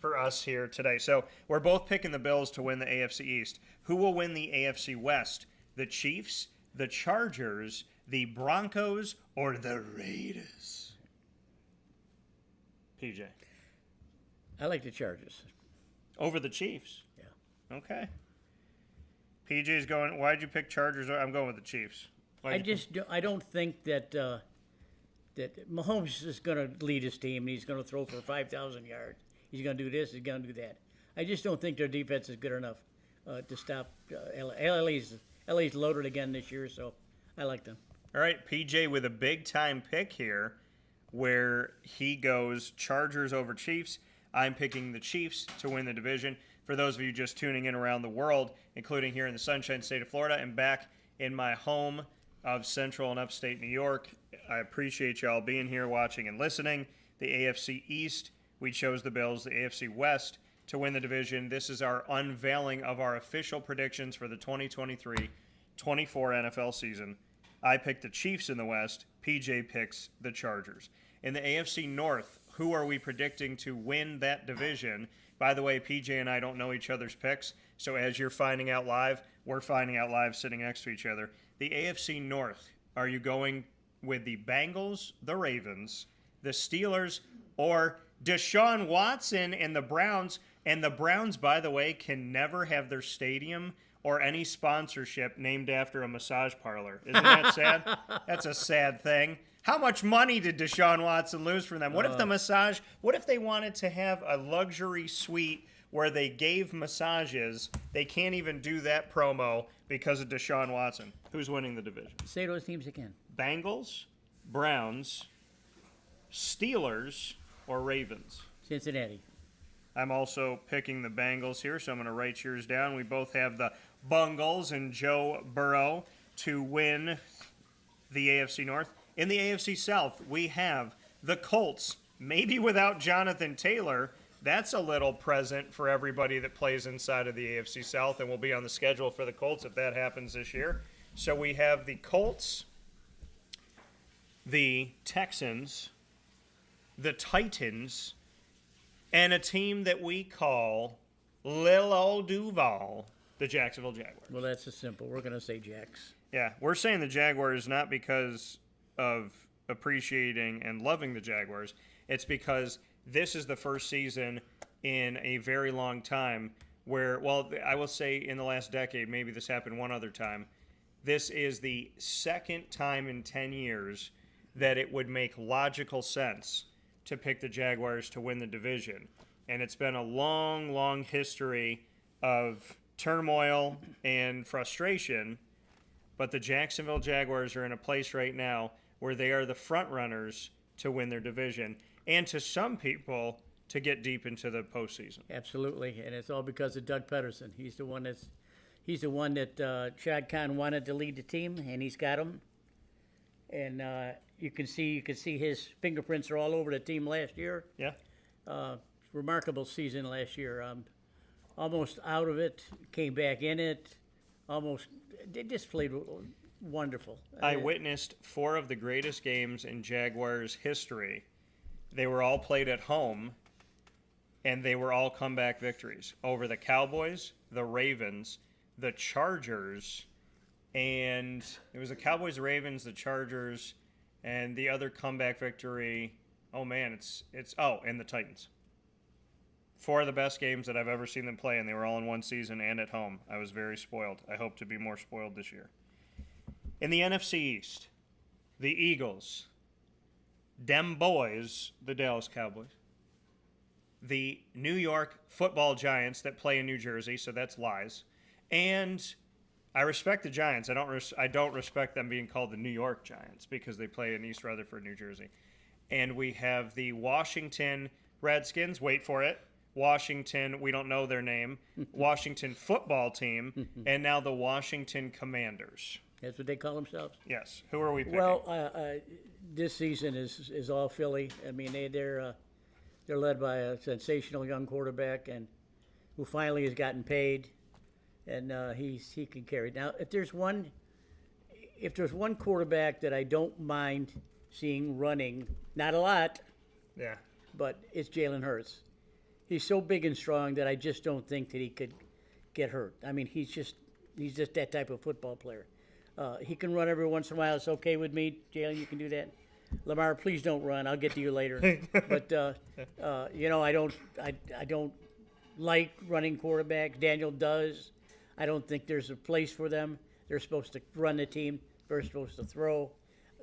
for us here today. So we're both picking the Bills to win the AFC East. Who will win the AFC West? The Chiefs, the Chargers, the Broncos, or the Raiders? PJ. I like the Chargers. Over the Chiefs? Yeah. Okay. PJ's going, why'd you pick Chargers? I'm going with the Chiefs. I don't think that that Mahomes is going to lead his team and he's going to throw for 5,000 yards. He's going to do this, he's going to do that. I just don't think their defense is good enough to stop LA's loaded again this year, so I like them. All right, PJ with a big-time pick here where he goes Chargers over Chiefs. I'm picking the Chiefs to win the division. For those of you just tuning in around the world, including here in the Sunshine State of Florida and back in my home of Central and Upstate New York, I appreciate y'all being here, watching and listening. The AFC East, we chose the Bills. The AFC West to win the division. This is our unveiling of our official predictions for the 2023-24 NFL season. I picked the Chiefs in the West. PJ picks the Chargers. In the AFC North, who are we predicting to win that division? By the way, PJ and I don't know each other's picks, so as you're finding out live, we're finding out live sitting next to each other. The AFC North, are you going with the Bengals, the Ravens, the Steelers, or Deshaun Watson and the Browns? And the Browns, by the way, can never have their stadium or any sponsorship named after a massage parlor. Isn't that sad? That's a sad thing. How much money did Deshaun Watson lose from them? What if they wanted to have a luxury suite where they gave massages? They can't even do that promo because of Deshaun Watson. Who's winning the division? Say those teams again. Bengals, Browns, Steelers, or Ravens? Cincinnati. I'm also picking the Bengals here, so I'm going to write yours down. We both have the Bungles and Joe Burrow to win the AFC North. In the AFC South, we have the Colts, maybe without Jonathan Taylor. That's a little present for everybody that plays inside of the AFC South, and will be on the schedule for the Colts if that happens this year. So we have the Colts, the Texans, the Titans, and a team that we call Lil Old Duval, the Jacksonville Jaguars. Well, that's simple. We're going to say Jacks. Yeah, we're saying the Jaguars not because of appreciating and loving the Jaguars. It's because this is the first season in a very long time where, well, I will say in the last decade, maybe this happened one other time, this is the second time in 10 years that it would make logical sense to pick the Jaguars to win the division. And it's been a long, long history of turmoil and frustration, but the Jacksonville Jaguars are in a place right now where they are the front runners to win their division, and to some people to get deep into the postseason. Absolutely, and it's all because of Doug Peterson. He's the one that Shad Khan wanted to lead the team, and he's got him. And you can see his fingerprints are all over the team last year. Yeah. Remarkable season last year. Almost out of it, came back in it. They just played wonderful. I witnessed 4 of the greatest games in Jaguars history. They were all played at home. and they were all comeback victories over the Cowboys, the Ravens, the Chargers, and it was the Cowboys, the Ravens, the Chargers, and the other comeback victory. Oh man, and the Titans. 4 of the best games that I've ever seen them play, and they were all in one season and at home. I was very spoiled. I hope to be more spoiled this year. In the NFC East, the Eagles, dem boys, the Dallas Cowboys, the New York Football Giants that play in New Jersey, so that's lies, and I respect the Giants. I don't respect them being called the New York Giants because they play in East Rutherford, New Jersey. And we have the Washington Redskins, wait for it, Washington, we don't know their name, Washington football team, and now the Washington Commanders. That's what they call themselves? Yes. Who are we picking? Well, this season is all Philly. I mean, they're led by a sensational young quarterback and who finally has gotten paid, and he can carry. Now, if there's one quarterback that I don't mind seeing running, not a lot, yeah, but it's Jalen Hurts. He's so big and strong that I just don't think that he could get hurt. I mean, he's just that type of football player. He can run every once in a while. It's okay with me. Jalen, you can do that. Lamar, please don't run. I'll get to you later. But I don't like running quarterbacks. Daniel does. I don't think there's a place for them. They're supposed to run the team. They're supposed to throw.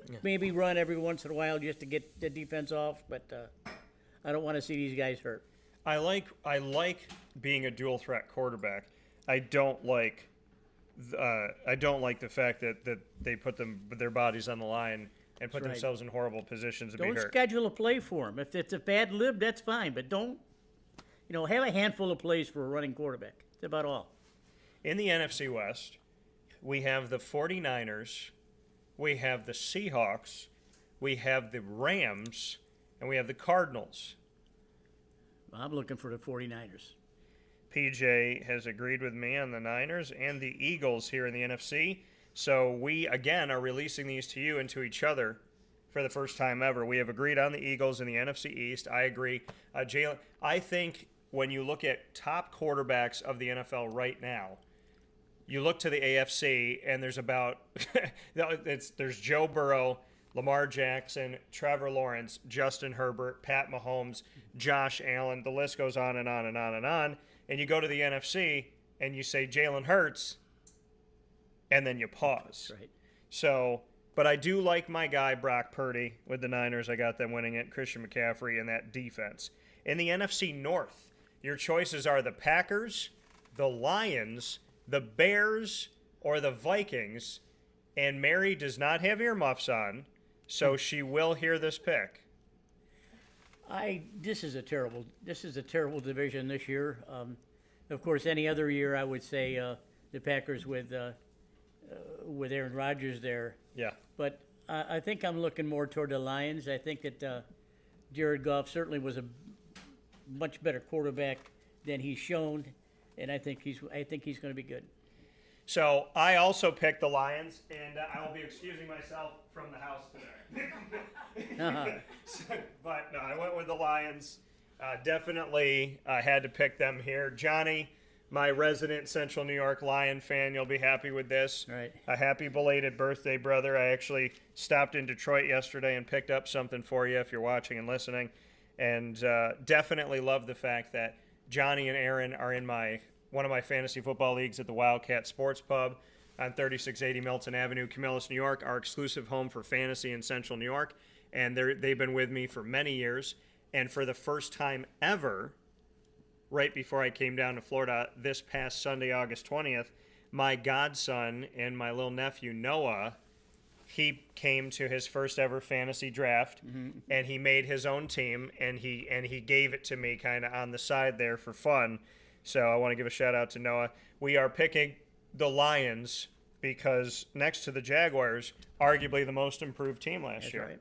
Yeah. Maybe run every once in a while just to get the defense off. But I don't want to see these guys hurt. I like being a dual threat quarterback. I don't like the fact that they put their bodies on the line and put themselves in horrible positions to be hurt. Don't schedule a play for them. If it's a bad lib, that's fine. But don't, have a handful of plays for a running quarterback. That's about all. In the NFC West, we have the 49ers, we have the Seahawks, we have the Rams, and we have the Cardinals. I'm looking for the 49ers. PJ has agreed with me on the Niners and the Eagles here in the NFC. So we, again, are releasing these to you and to each other for the first time ever. We have agreed on the Eagles in the NFC East. I agree. Jalen, I think when you look at top quarterbacks of the NFL right now, you look to the AFC, and there's there's Joe Burrow, Lamar Jackson, Trevor Lawrence, Justin Herbert, Pat Mahomes, Josh Allen. The list goes on and on and on and on. And you go to the NFC, and you say Jalen Hurts, and then you pause. Right. So, but I do like my guy Brock Purdy with the Niners. I got them winning it. Christian McCaffrey and that defense. In the NFC North, your choices are the Packers, the Lions, the Bears, or the Vikings. And Mary does not have earmuffs on, so she will hear this pick. This is a terrible division this year. Of course, any other year I would say the Packers with Aaron Rodgers there. Yeah. But I think I'm looking more toward the Lions. I think that Jared Goff certainly was a much better quarterback than he's shown, and I think he's going to be good. So I also picked the Lions, and I will be excusing myself from the house today. But no, I went with the Lions. Definitely had to pick them here. Johnny, my resident Central New York Lion fan, you'll be happy with this. Right. A happy belated birthday, brother. I actually stopped in Detroit yesterday and picked up something for you if you're watching and listening. And definitely love the fact that Johnny and Aaron are in one of my fantasy football leagues at the Wildcat Sports Pub on 3680 Milton Avenue, Camillus, New York, our exclusive home for fantasy in Central New York. And they've been with me for many years. And for the first time ever, right before I came down to Florida this past Sunday, August 20th, my godson and my little nephew, Noah, he came to his first ever fantasy draft, and he made his own team, and he gave it to me kind of on the side there for fun. So I want to give a shout out to Noah. We are picking the Lions because next to the Jaguars, arguably the most improved team last year. Right.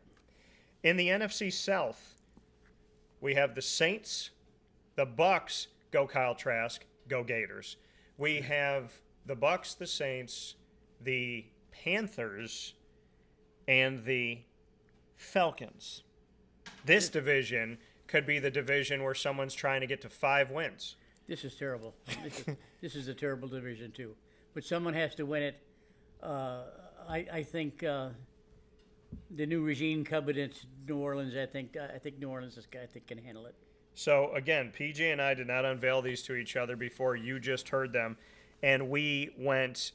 In the NFC South, we have the Saints, the Bucks, go Kyle Trask, go Gators. We have the Bucks, the Saints, the Panthers, and the Falcons. This division could be the division where someone's trying to get to 5 wins. This is terrible. This is a terrible division too. But someone has to win it. I think the new regime covenants New Orleans. I think New Orleans can handle it. So again, PJ and I did not unveil these to each other before. You just heard them, and we went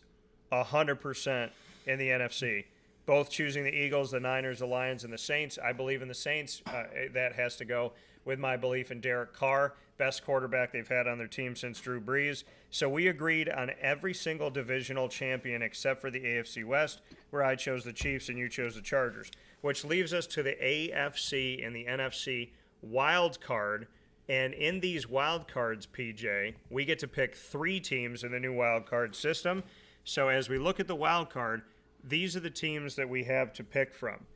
100% in the NFC. Both choosing the Eagles, the Niners, the Lions, and the Saints. I believe in the Saints. That has to go with my belief in Derek Carr, best quarterback they've had on their team since Drew Brees. So we agreed on every single divisional champion except for the AFC West, where I chose the Chiefs and you chose the Chargers, which leaves us to the AFC and the NFC wild card. And in these wild cards, PJ, we get to pick 3 teams in the new wild card system. So as we look at the wild card, these are the teams that we have to pick from.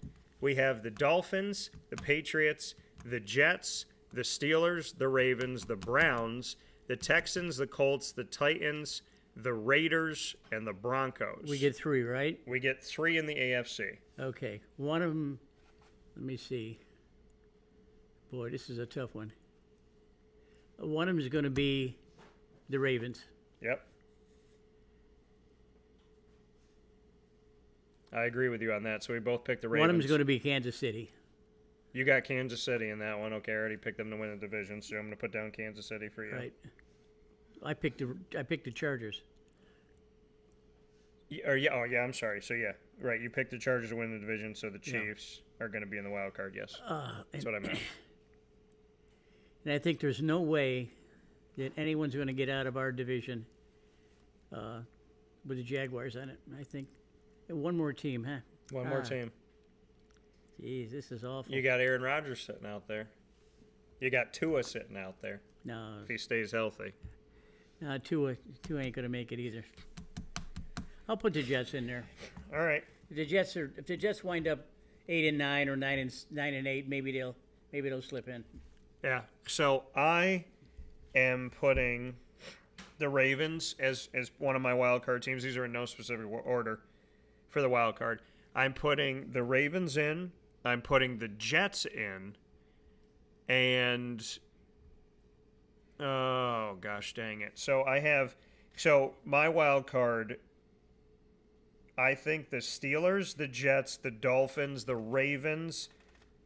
We have the Dolphins, the Patriots, the Jets, the Steelers, the Ravens, the Browns, the Texans, the Colts, the Titans, the Raiders, and the Broncos. We get 3, right? We get 3 in the AFC. Okay. One of them, let me see. Boy, this is a tough one. One of them is going to be the Ravens. Yep. I agree with you on that. So we both picked the Ravens. One of them is going to be Kansas City. You got Kansas City in that one. Okay, I already picked them to win the division, so I'm going to put down Kansas City for you. Right. I picked the Chargers. I'm sorry. So yeah, right. You picked the Chargers to win the division, so the Chiefs are going to be in the wild card. Yes, that's what I meant. And I think there's no way that anyone's going to get out of our division with the Jaguars on it. I think one more team, huh? One more team. Jeez, this is awful. You got Aaron Rodgers sitting out there. You got Tua sitting out there. No, if he stays healthy. No, Tua ain't going to make it either. I'll put the Jets in there. All right. If the Jets wind up 8-9 or 9-8, maybe they'll slip in. Yeah. So I am putting the Ravens as one of my wild card teams. These are in no specific order for the wild card. I'm putting the Ravens in. I'm putting the Jets in. And oh gosh dang it. So my wild card, I think the Steelers, the Jets, the Dolphins, the Ravens,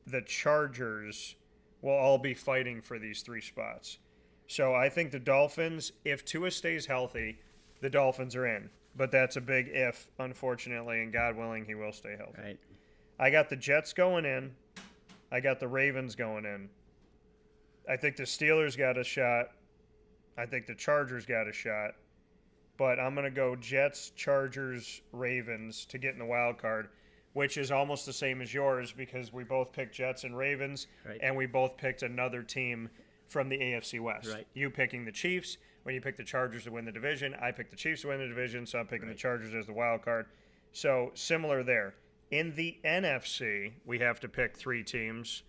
the Chargers will all be fighting for these 3 spots. So I think the Dolphins, if Tua stays healthy, the Dolphins are in. But that's a big if, unfortunately, and God willing, he will stay healthy. Right. I got the Jets going in. I got the Ravens going in. I think the Steelers got a shot. I think the Chargers got a shot. But I'm going to go Jets, Chargers, Ravens to get in the wild card, which is almost the same as yours because we both picked Jets and Ravens, right, and we both picked another team from the AFC West. Right. You picking the Chiefs. When you picked the Chargers to win the division, I picked the Chiefs to win the division, so I'm picking the Chargers as the wild card. So similar there. In the NFC, we have to pick 3 teams.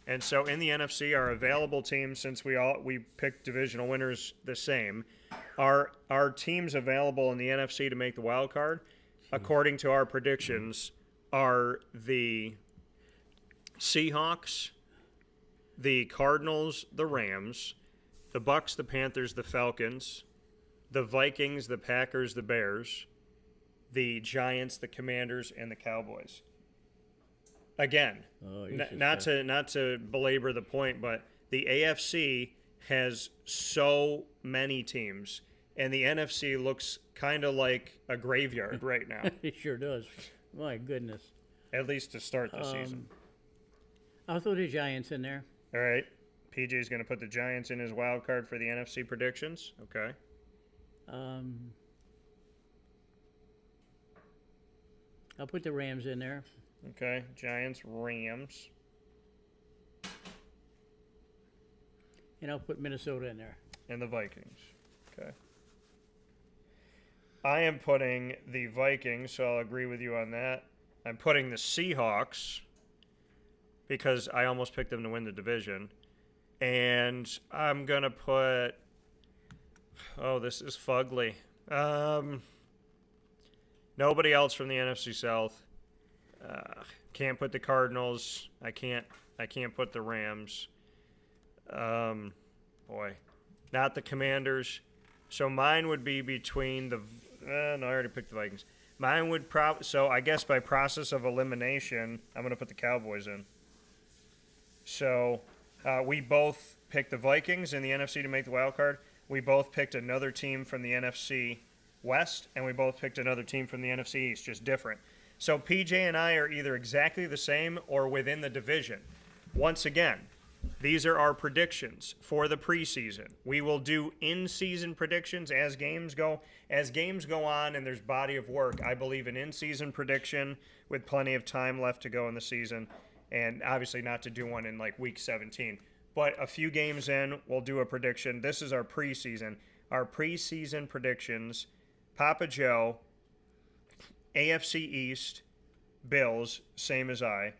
And so in the NFC, our available teams, since we picked divisional winners the same, our teams available in the NFC to make the wild card, according to our predictions, are the Seahawks, the Cardinals, the Rams, the Bucks, the Panthers, the Falcons, the Vikings, the Packers, the Bears, the Giants, the Commanders, and the Cowboys. Again, not to belabor the point, but the AFC has so many teams, and the NFC looks kind of like a graveyard right now. It sure does. My goodness. At least to start the season. I'll throw the Giants in there. All right. PJ's going to put the Giants in his wild card for the NFC predictions. Okay. I'll put the Rams in there. Okay. Giants, Rams. And I'll put Minnesota in there. And the Vikings. Okay. I am putting the Vikings, so I'll agree with you on that. I'm putting the Seahawks because I almost picked them to win the division. And I'm going to put... Oh, this is fugly. Nobody else from the NFC South. Can't put the Cardinals. I can't put the Rams. Boy, not the Commanders. So mine would be between the. No, I already picked the Vikings. Mine would so I guess by process of elimination, I'm going to put the Cowboys in. So we both picked the Vikings in the NFC to make the wild card. We both picked another team from the NFC West, and we both picked another team from the NFC East, just different. So PJ and I are either exactly the same or within the division. Once again, these are our predictions for the preseason. We will do in-season predictions as games go. As games go on and there's body of work, I believe an in-season prediction with plenty of time left to go in the season, and obviously not to do one in like week 17. But a few games in, we'll do a prediction. This is our preseason. Our preseason predictions, Papa Joe, AFC East, Bills, same as I.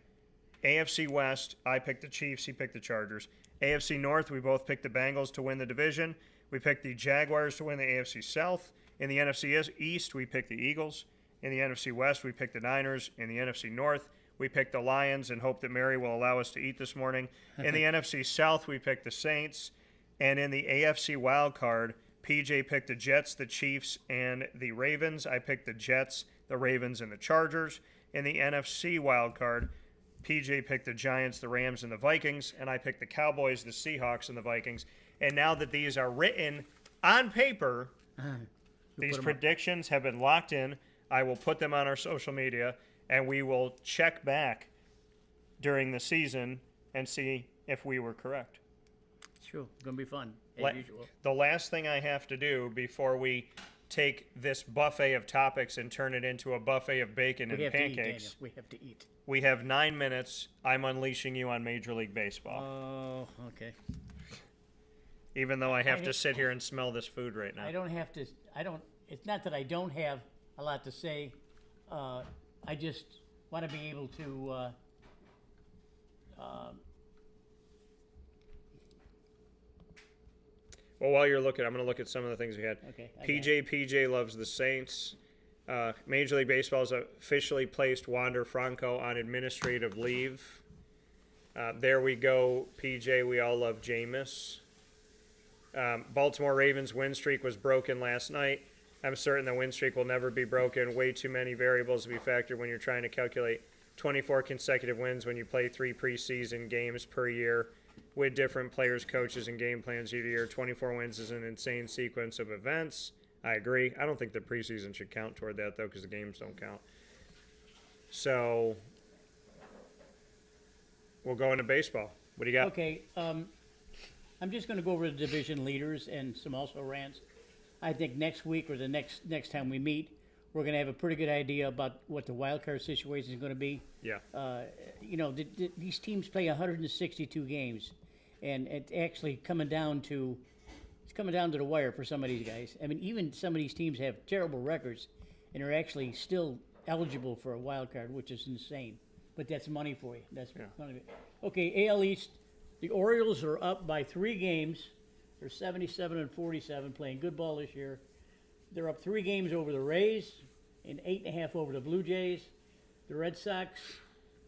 AFC West, I picked the Chiefs, he picked the Chargers. AFC North, we both picked the Bengals to win the division. We picked the Jaguars to win the AFC South. In the NFC East, we picked the Eagles. In the NFC West, we picked the Niners. In the NFC North, we picked the Lions and hope that Mary will allow us to eat this morning. In the NFC South, we picked the Saints. And in the AFC wild card, PJ picked the Jets, the Chiefs, and the Ravens. I picked the Jets, the Ravens, and the Chargers. In the NFC wild card, PJ picked the Giants, the Rams, and the Vikings, and I picked the Cowboys, the Seahawks, and the Vikings. And now that these are written on paper, these predictions have been locked in. I will put them on our social media, and we will check back during the season and see if we were correct. Sure, it's going to be fun, as usual. The last thing I have to do before we take this buffet of topics and turn it into a buffet of bacon and pancakes. We have to eat. We have 9 minutes. I'm unleashing you on Major League Baseball. Oh, okay. Even though I have to sit here and smell this food right now. I don't have to. It's not that I don't have a lot to say. I just want to be able to. Well, while you're looking, I'm going to look at some of the things we had. Okay. PJ loves the Saints. Major League Baseball has officially placed Wander Franco on administrative leave. There we go, PJ. We all love Jameis. Baltimore Ravens win streak was broken last night. I'm certain the win streak will never be broken. Way too many variables to be factored when you're trying to calculate 24 consecutive wins when you play 3 preseason games per year with different players, coaches, and game plans year to year. 24 wins is an insane sequence of events. I agree. I don't think the preseason should count toward that, though, because the games don't count. So we'll go into baseball. What do you got? Okay. I'm just going to go over the division leaders and some also rants. I think next week or the next time we meet, we're going to have a pretty good idea about what the wild card situation is going to be. Yeah. These teams play 162 games, and it's actually coming down to the wire for some of these guys. I mean, even some of these teams have terrible records and are actually still eligible for a wild card, which is insane. But that's money for you. That's money. Okay, AL East, the Orioles are up by 3 games. They're 77-47, playing good ball this year. They're up 3 games over the Rays and 8.5 over the Blue Jays. The Red Sox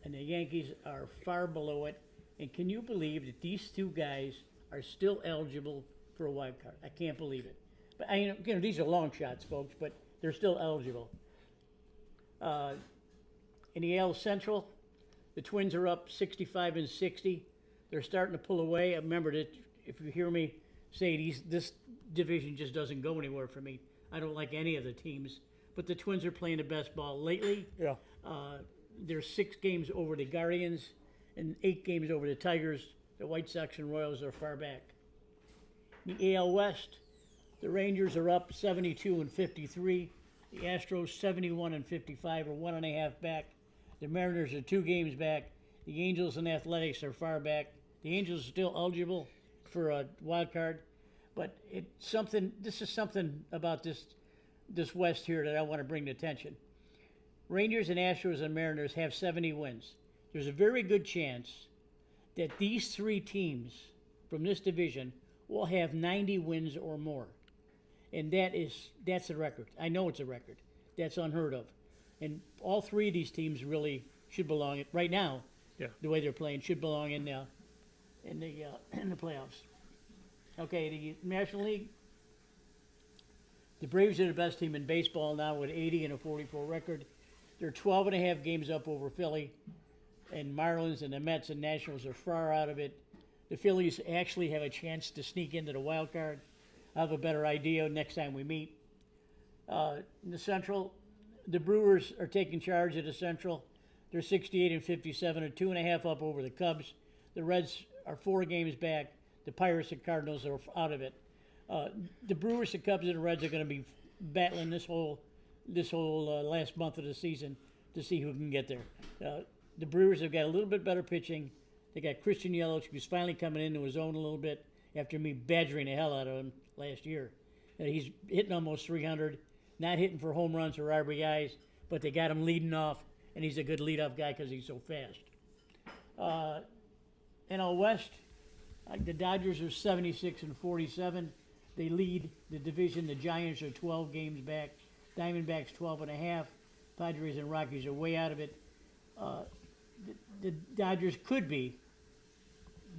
and the Yankees are far below it. And can you believe that these 2 guys are still eligible for a wild card? I can't believe it. But these are long shots, folks, but they're still eligible. In the AL Central, the Twins are up 65-60. They're starting to pull away. Remember that if you hear me say this division just doesn't go anywhere for me. I don't like any of the teams, but the Twins are playing the best ball lately. Yeah. They're 6 games over the Guardians and 8 games over the Tigers. The White Sox and Royals are far back. The AL West, the Rangers are up 72-53. The Astros 71-55 or 1.5 back. The Mariners are 2 games back. The Angels and Athletics are far back. The Angels are still eligible for a wild card, but this is something about this West here that I want to bring to attention. Rangers and Astros and Mariners have 70 wins. There's a very good chance that these 3 teams from this division will have 90 wins or more. And that's a record. I know it's a record. That's unheard of. And all 3 of these teams really should belong right now. Yeah. The way they're playing should belong in in the playoffs. Okay, the National League. The Braves are the best team in baseball now with 80 and a 44 record. They're 12 and a half games up over Philly, and Marlins and the Mets and Nationals are far out of it. The Phillies actually have a chance to sneak into the wild card. I'll have a better idea next time we meet. In the Central, the Brewers are taking charge of the Central. They're 68 and 57, or 2.5 up over the Cubs. The Reds are 4 games back. The Pirates and Cardinals are out of it. The Brewers, the Cubs, and the Reds are going to be battling this whole last month of the season to see who can get there. The Brewers have got a little bit better pitching. They got Christian Yelich, who's finally coming into his own a little bit after me badgering the hell out of him last year. He's hitting almost 300, not hitting for home runs or RBIs, but they got him leading off, and he's a good leadoff guy because he's so fast. NL West, the Dodgers are 76 and 47. They lead the division. The Giants are 12 games back. Diamondbacks 12 and a half. Padres and Rockies are way out of it. The Dodgers could be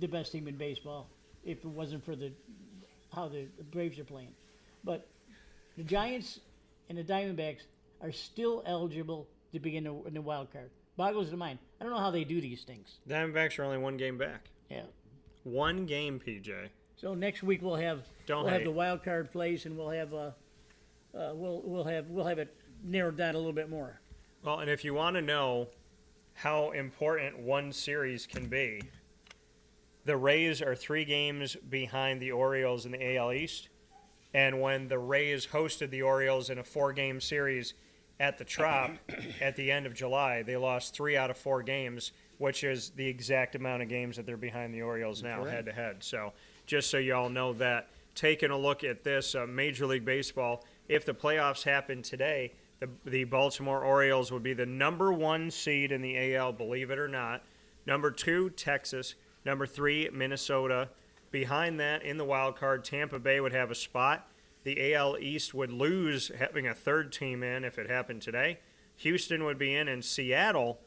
the best team in baseball if it wasn't for how the Braves are playing. But the Giants and the Diamondbacks are still eligible to be in the wild card. Boggles the mind. I don't know how they do these things. Diamondbacks are only 1 game back. Yeah. 1 game, PJ. So next week we'll have the wild card place, and we'll have it narrowed down a little bit more. Well, and if you want to know how important one series can be, the Rays are 3 games behind the Orioles in the AL East, and when the Rays hosted the Orioles in a 4-game series at the Trop at the end of July, they lost 3 out of 4 games, which is the exact amount of games that they're behind the Orioles now, head-to-head. So just so you all know that, taking a look at this Major League Baseball, if the playoffs happen today, the Baltimore Orioles would be the number 1 seed in the AL, believe it or not. Number 2, Texas. Number 3, Minnesota. Behind that, in the wild card, Tampa Bay would have a spot. The AL East would lose having a 3rd team in if it happened today. Houston would be in, and Seattle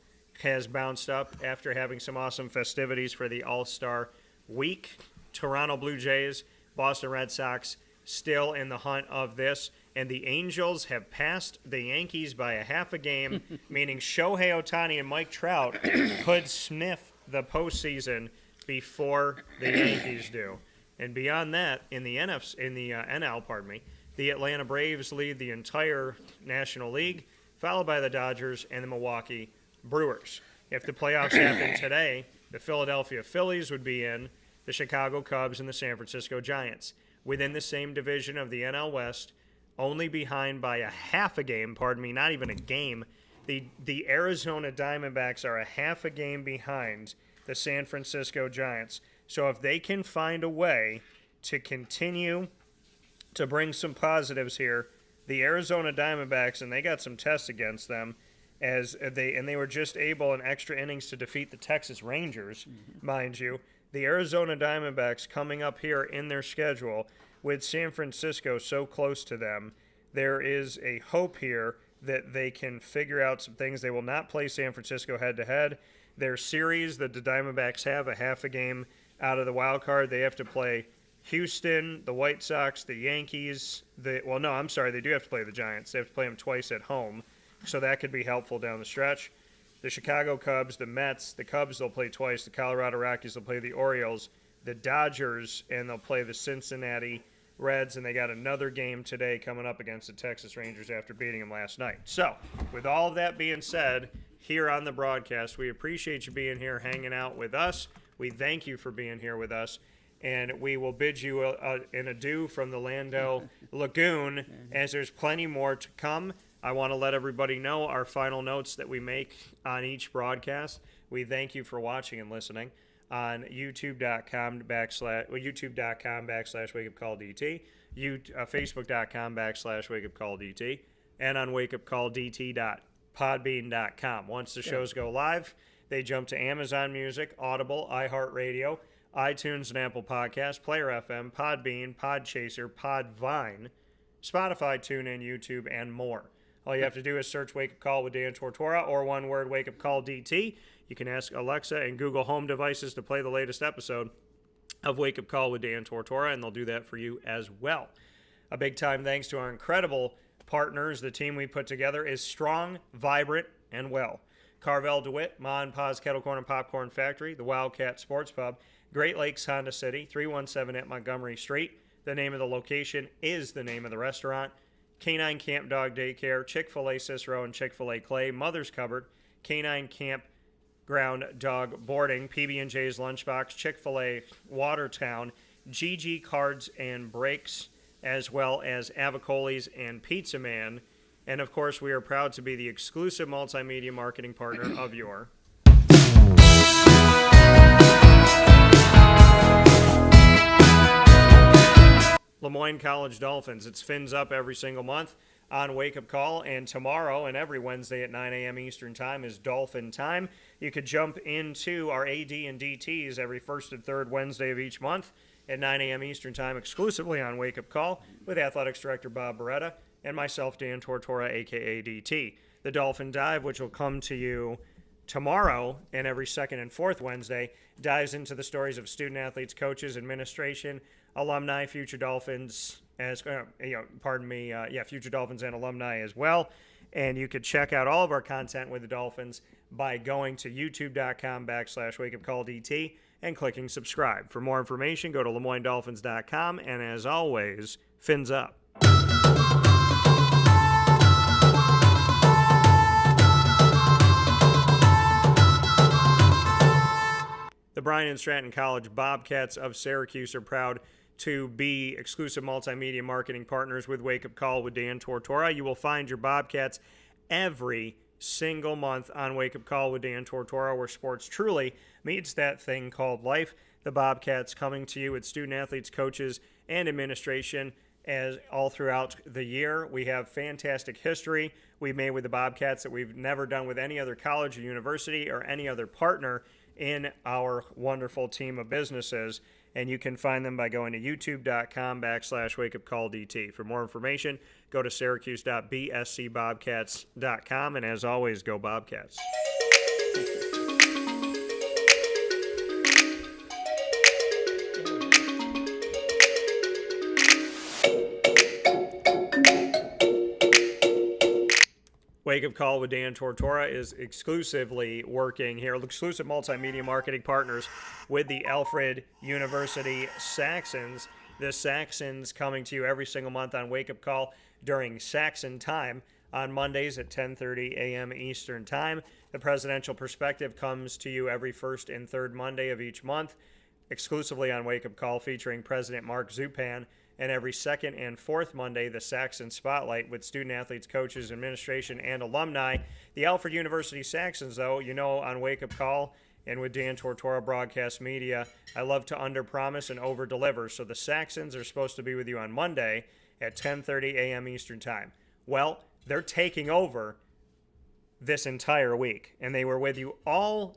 has bounced up after having some awesome festivities for the All-Star week. Toronto Blue Jays, Boston Red Sox still in the hunt of this, and the Angels have passed the Yankees by a half a game, meaning Shohei Ohtani and Mike Trout could sniff the postseason before the Yankees do. And beyond that, in the NL, the Atlanta Braves lead the entire National League, followed by the Dodgers and the Milwaukee Brewers. If the playoffs happen today, the Philadelphia Phillies would be in, the Chicago Cubs and the San Francisco Giants. Within the same division of the NL West, only behind by a half a game, not even a game, the Arizona Diamondbacks are a half a game behind the San Francisco Giants. So if they can find a way to continue to bring some positives here, the Arizona Diamondbacks, and they got some tests against them, they were just able in extra innings to defeat the Texas Rangers, mind you. The Arizona Diamondbacks coming up here in their schedule with San Francisco so close to them, there is a hope here that they can figure out some things. They will not play San Francisco head-to-head. Their series that the Diamondbacks have, a half a game out of the wild card, they have to play Houston, the White Sox, the Yankees. They do have to play the Giants. They have to play them twice at home, so that could be helpful down the stretch. The Chicago Cubs, the Mets, the Cubs they'll play twice. The Colorado Rockies will play the Orioles, the Dodgers, and they'll play the Cincinnati Reds, and they got another game today coming up against the Texas Rangers after beating them last night. So, with all of that being said, here on the broadcast, we appreciate you being here, hanging out with us. We thank you for being here with us, and we will bid you an adieu from the Lando Lagoon, as there's plenty more to come. I want to let everybody know our final notes that we make on each broadcast. We thank you for watching and listening on youtube.com/wakeupcalldt, facebook.com/wakeupcalldt, and on wakeupcalldt.podbean.com. Once the shows go live, they jump to Amazon Music, Audible, iHeartRadio, iTunes and Apple Podcasts, Player FM, Podbean, Podchaser, Podvine, Spotify, TuneIn, YouTube, and more. All you have to do is search Wake Up Call with Dan Tortora, or one word, Wake Up Call DT. You can ask Alexa and Google Home devices to play the latest episode of Wake Up Call with Dan Tortora, and they'll do that for you as well. A big time thanks to our incredible partners. The team we put together is strong, vibrant, and well. Carvel DeWitt, Ma and Pa's Kettle Corn and Popcorn Factory, the Wildcat Sports Pub, Great Lakes Honda City, 317 at Montgomery Street. The name of the location is the name of the restaurant. Canine Camp Dog Daycare, Chick-fil-A Cicero and Chick-fil-A Clay, Mother's Cupboard, Canine Camp Ground Dog Boarding, PB&J's Lunchbox, Chick-fil-A Watertown, GG Cards and Breaks, as well as Avicoli's and Pizza Man. And of course, we are proud to be the exclusive multimedia marketing partner of your Lemoyne College Dolphins. It's Fins Up every single month on Wake Up Call, and tomorrow and every Wednesday at 9 a.m. Eastern Time is Dolphin Time. You could jump into our AD and DTs every first and third Wednesday of each month at 9 a.m. Eastern Time exclusively on Wake Up Call with Athletics Director Bob Beretta and myself, Dan Tortora, a.k.a. DT. The Dolphin Dive, which will come to you tomorrow and every second and fourth Wednesday, dives into the stories of student athletes, coaches, administration, alumni, future Dolphins, future Dolphins and alumni as well. And you could check out all of our content with the Dolphins by going to youtube.com/wakeupcalldt and clicking subscribe. For more information, go to LeMoyneDolphins.com, and as always, Fins Up. The Bryan and Stratton College Bobcats of Syracuse are proud to be exclusive multimedia marketing partners with Wake Up Call with Dan Tortora. You will find your Bobcats every single month on Wake Up Call with Dan Tortora, where sports truly meets that thing called life. The Bobcats coming to you with student athletes, coaches, and administration as all throughout the year. We have fantastic history we've made with the Bobcats that we've never done with any other college or university or any other partner in our wonderful team of businesses. And you can find them by going to youtube.com/wakeupcalldt. For more information, go to syracuse.bscbobcats.com. And as always, go Bobcats. Wake Up Call with Dan Tortora is exclusively working here, exclusive multimedia marketing partners with the Alfred University Saxons. The Saxons coming to you every single month on Wake Up Call during Saxon time on Mondays at 10:30 a.m. Eastern Time. The Presidential Perspective comes to you every first and third Monday of each month, exclusively on Wake Up Call, featuring President Mark Zupan. And every second and fourth Monday, the Saxon Spotlight with student athletes, coaches, administration, and alumni. The Alfred University Saxons, though, on Wake Up Call and with Dan Tortora Broadcast Media, I love to under-promise and over-deliver. So the Saxons are supposed to be with you on Monday at 10:30 a.m. Eastern Time. Well, they're taking over this entire week, and they were with you all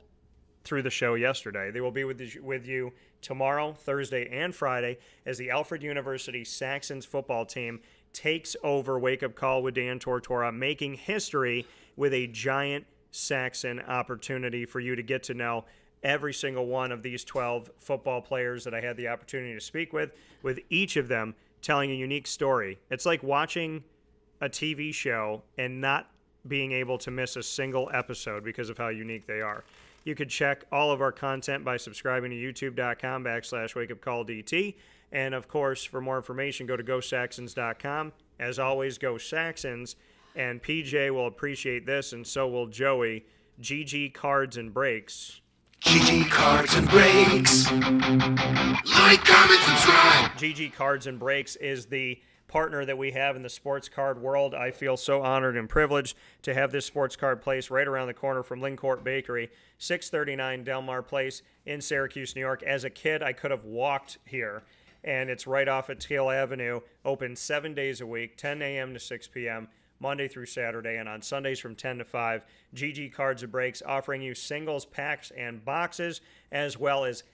through the show yesterday. They will be with you tomorrow, Thursday, and Friday as the Alfred University Saxons football team takes over Wake Up Call with Dan Tortora, making history with a giant Saxon opportunity for you to get to know every single one of these 12 football players that I had the opportunity to speak with each of them telling a unique story. It's like watching a TV show and not being able to miss a single episode because of how unique they are. You could check all of our content by subscribing to youtube.com/wakeupcalldt. And, of course, for more information, go to GoSaxons.com. As always, go Saxons. And PJ will appreciate this, and so will Joey. GG Cards and Breaks. GG Cards and Breaks. Like, comment, subscribe. GG Cards and Breaks is the partner that we have in the sports card world. I feel so honored and privileged to have this sports card place right around the corner from Lincourt Bakery, 639 Delmar Place in Syracuse, New York. As a kid, I could have walked here, and it's right off at Teal Avenue, open 7 days a week, 10 a.m. to 6 p.m., Monday through Saturday, and on Sundays from 10 to 5. GG Cards and Breaks offering you singles, packs, and boxes, as well as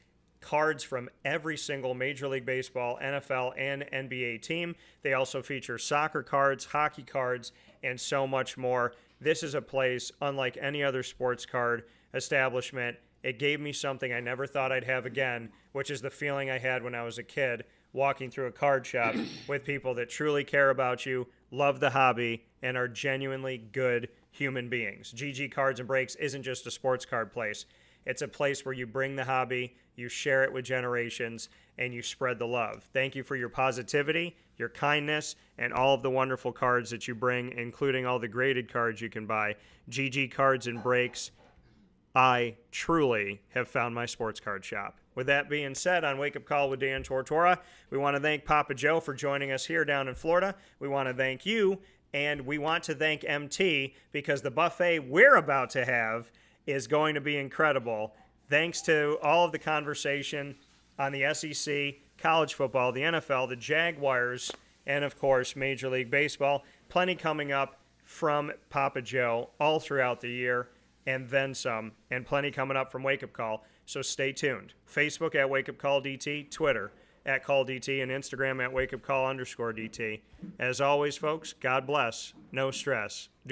cards from every single Major League Baseball, NFL, and NBA team. They also feature soccer cards, hockey cards, and so much more. This is a place unlike any other sports card establishment It gave me something I never thought I'd have again, which is the feeling I had when I was a kid walking through a card shop with people that truly care about you, love the hobby, and are genuinely good human beings. GG Cards and Breaks isn't just a sports card place. It's a place where you bring the hobby, you share it with generations, and you spread the love. Thank you for your positivity, your kindness, and all of the wonderful cards that you bring, including all the graded cards you can buy. GG Cards and Breaks. I truly have found my sports card shop. With that being said, on Wake Up Call with Dan Tortora, we want to thank Papa Joe for joining us here down in Florida. We want to thank you, and we want to thank MT because the buffet we're about to have is going to be incredible. Thanks to all of the conversation on the SEC, college football, the NFL, the Jaguars, and of course, Major League Baseball. Plenty coming up from Papa Joe all throughout the year, and then some, and plenty coming up from Wake Up Call. So stay tuned. Facebook at Wake Up Call DT, Twitter at Call DT, and Instagram at Wake Up Call _DT. As always, folks, God bless. No stress. Do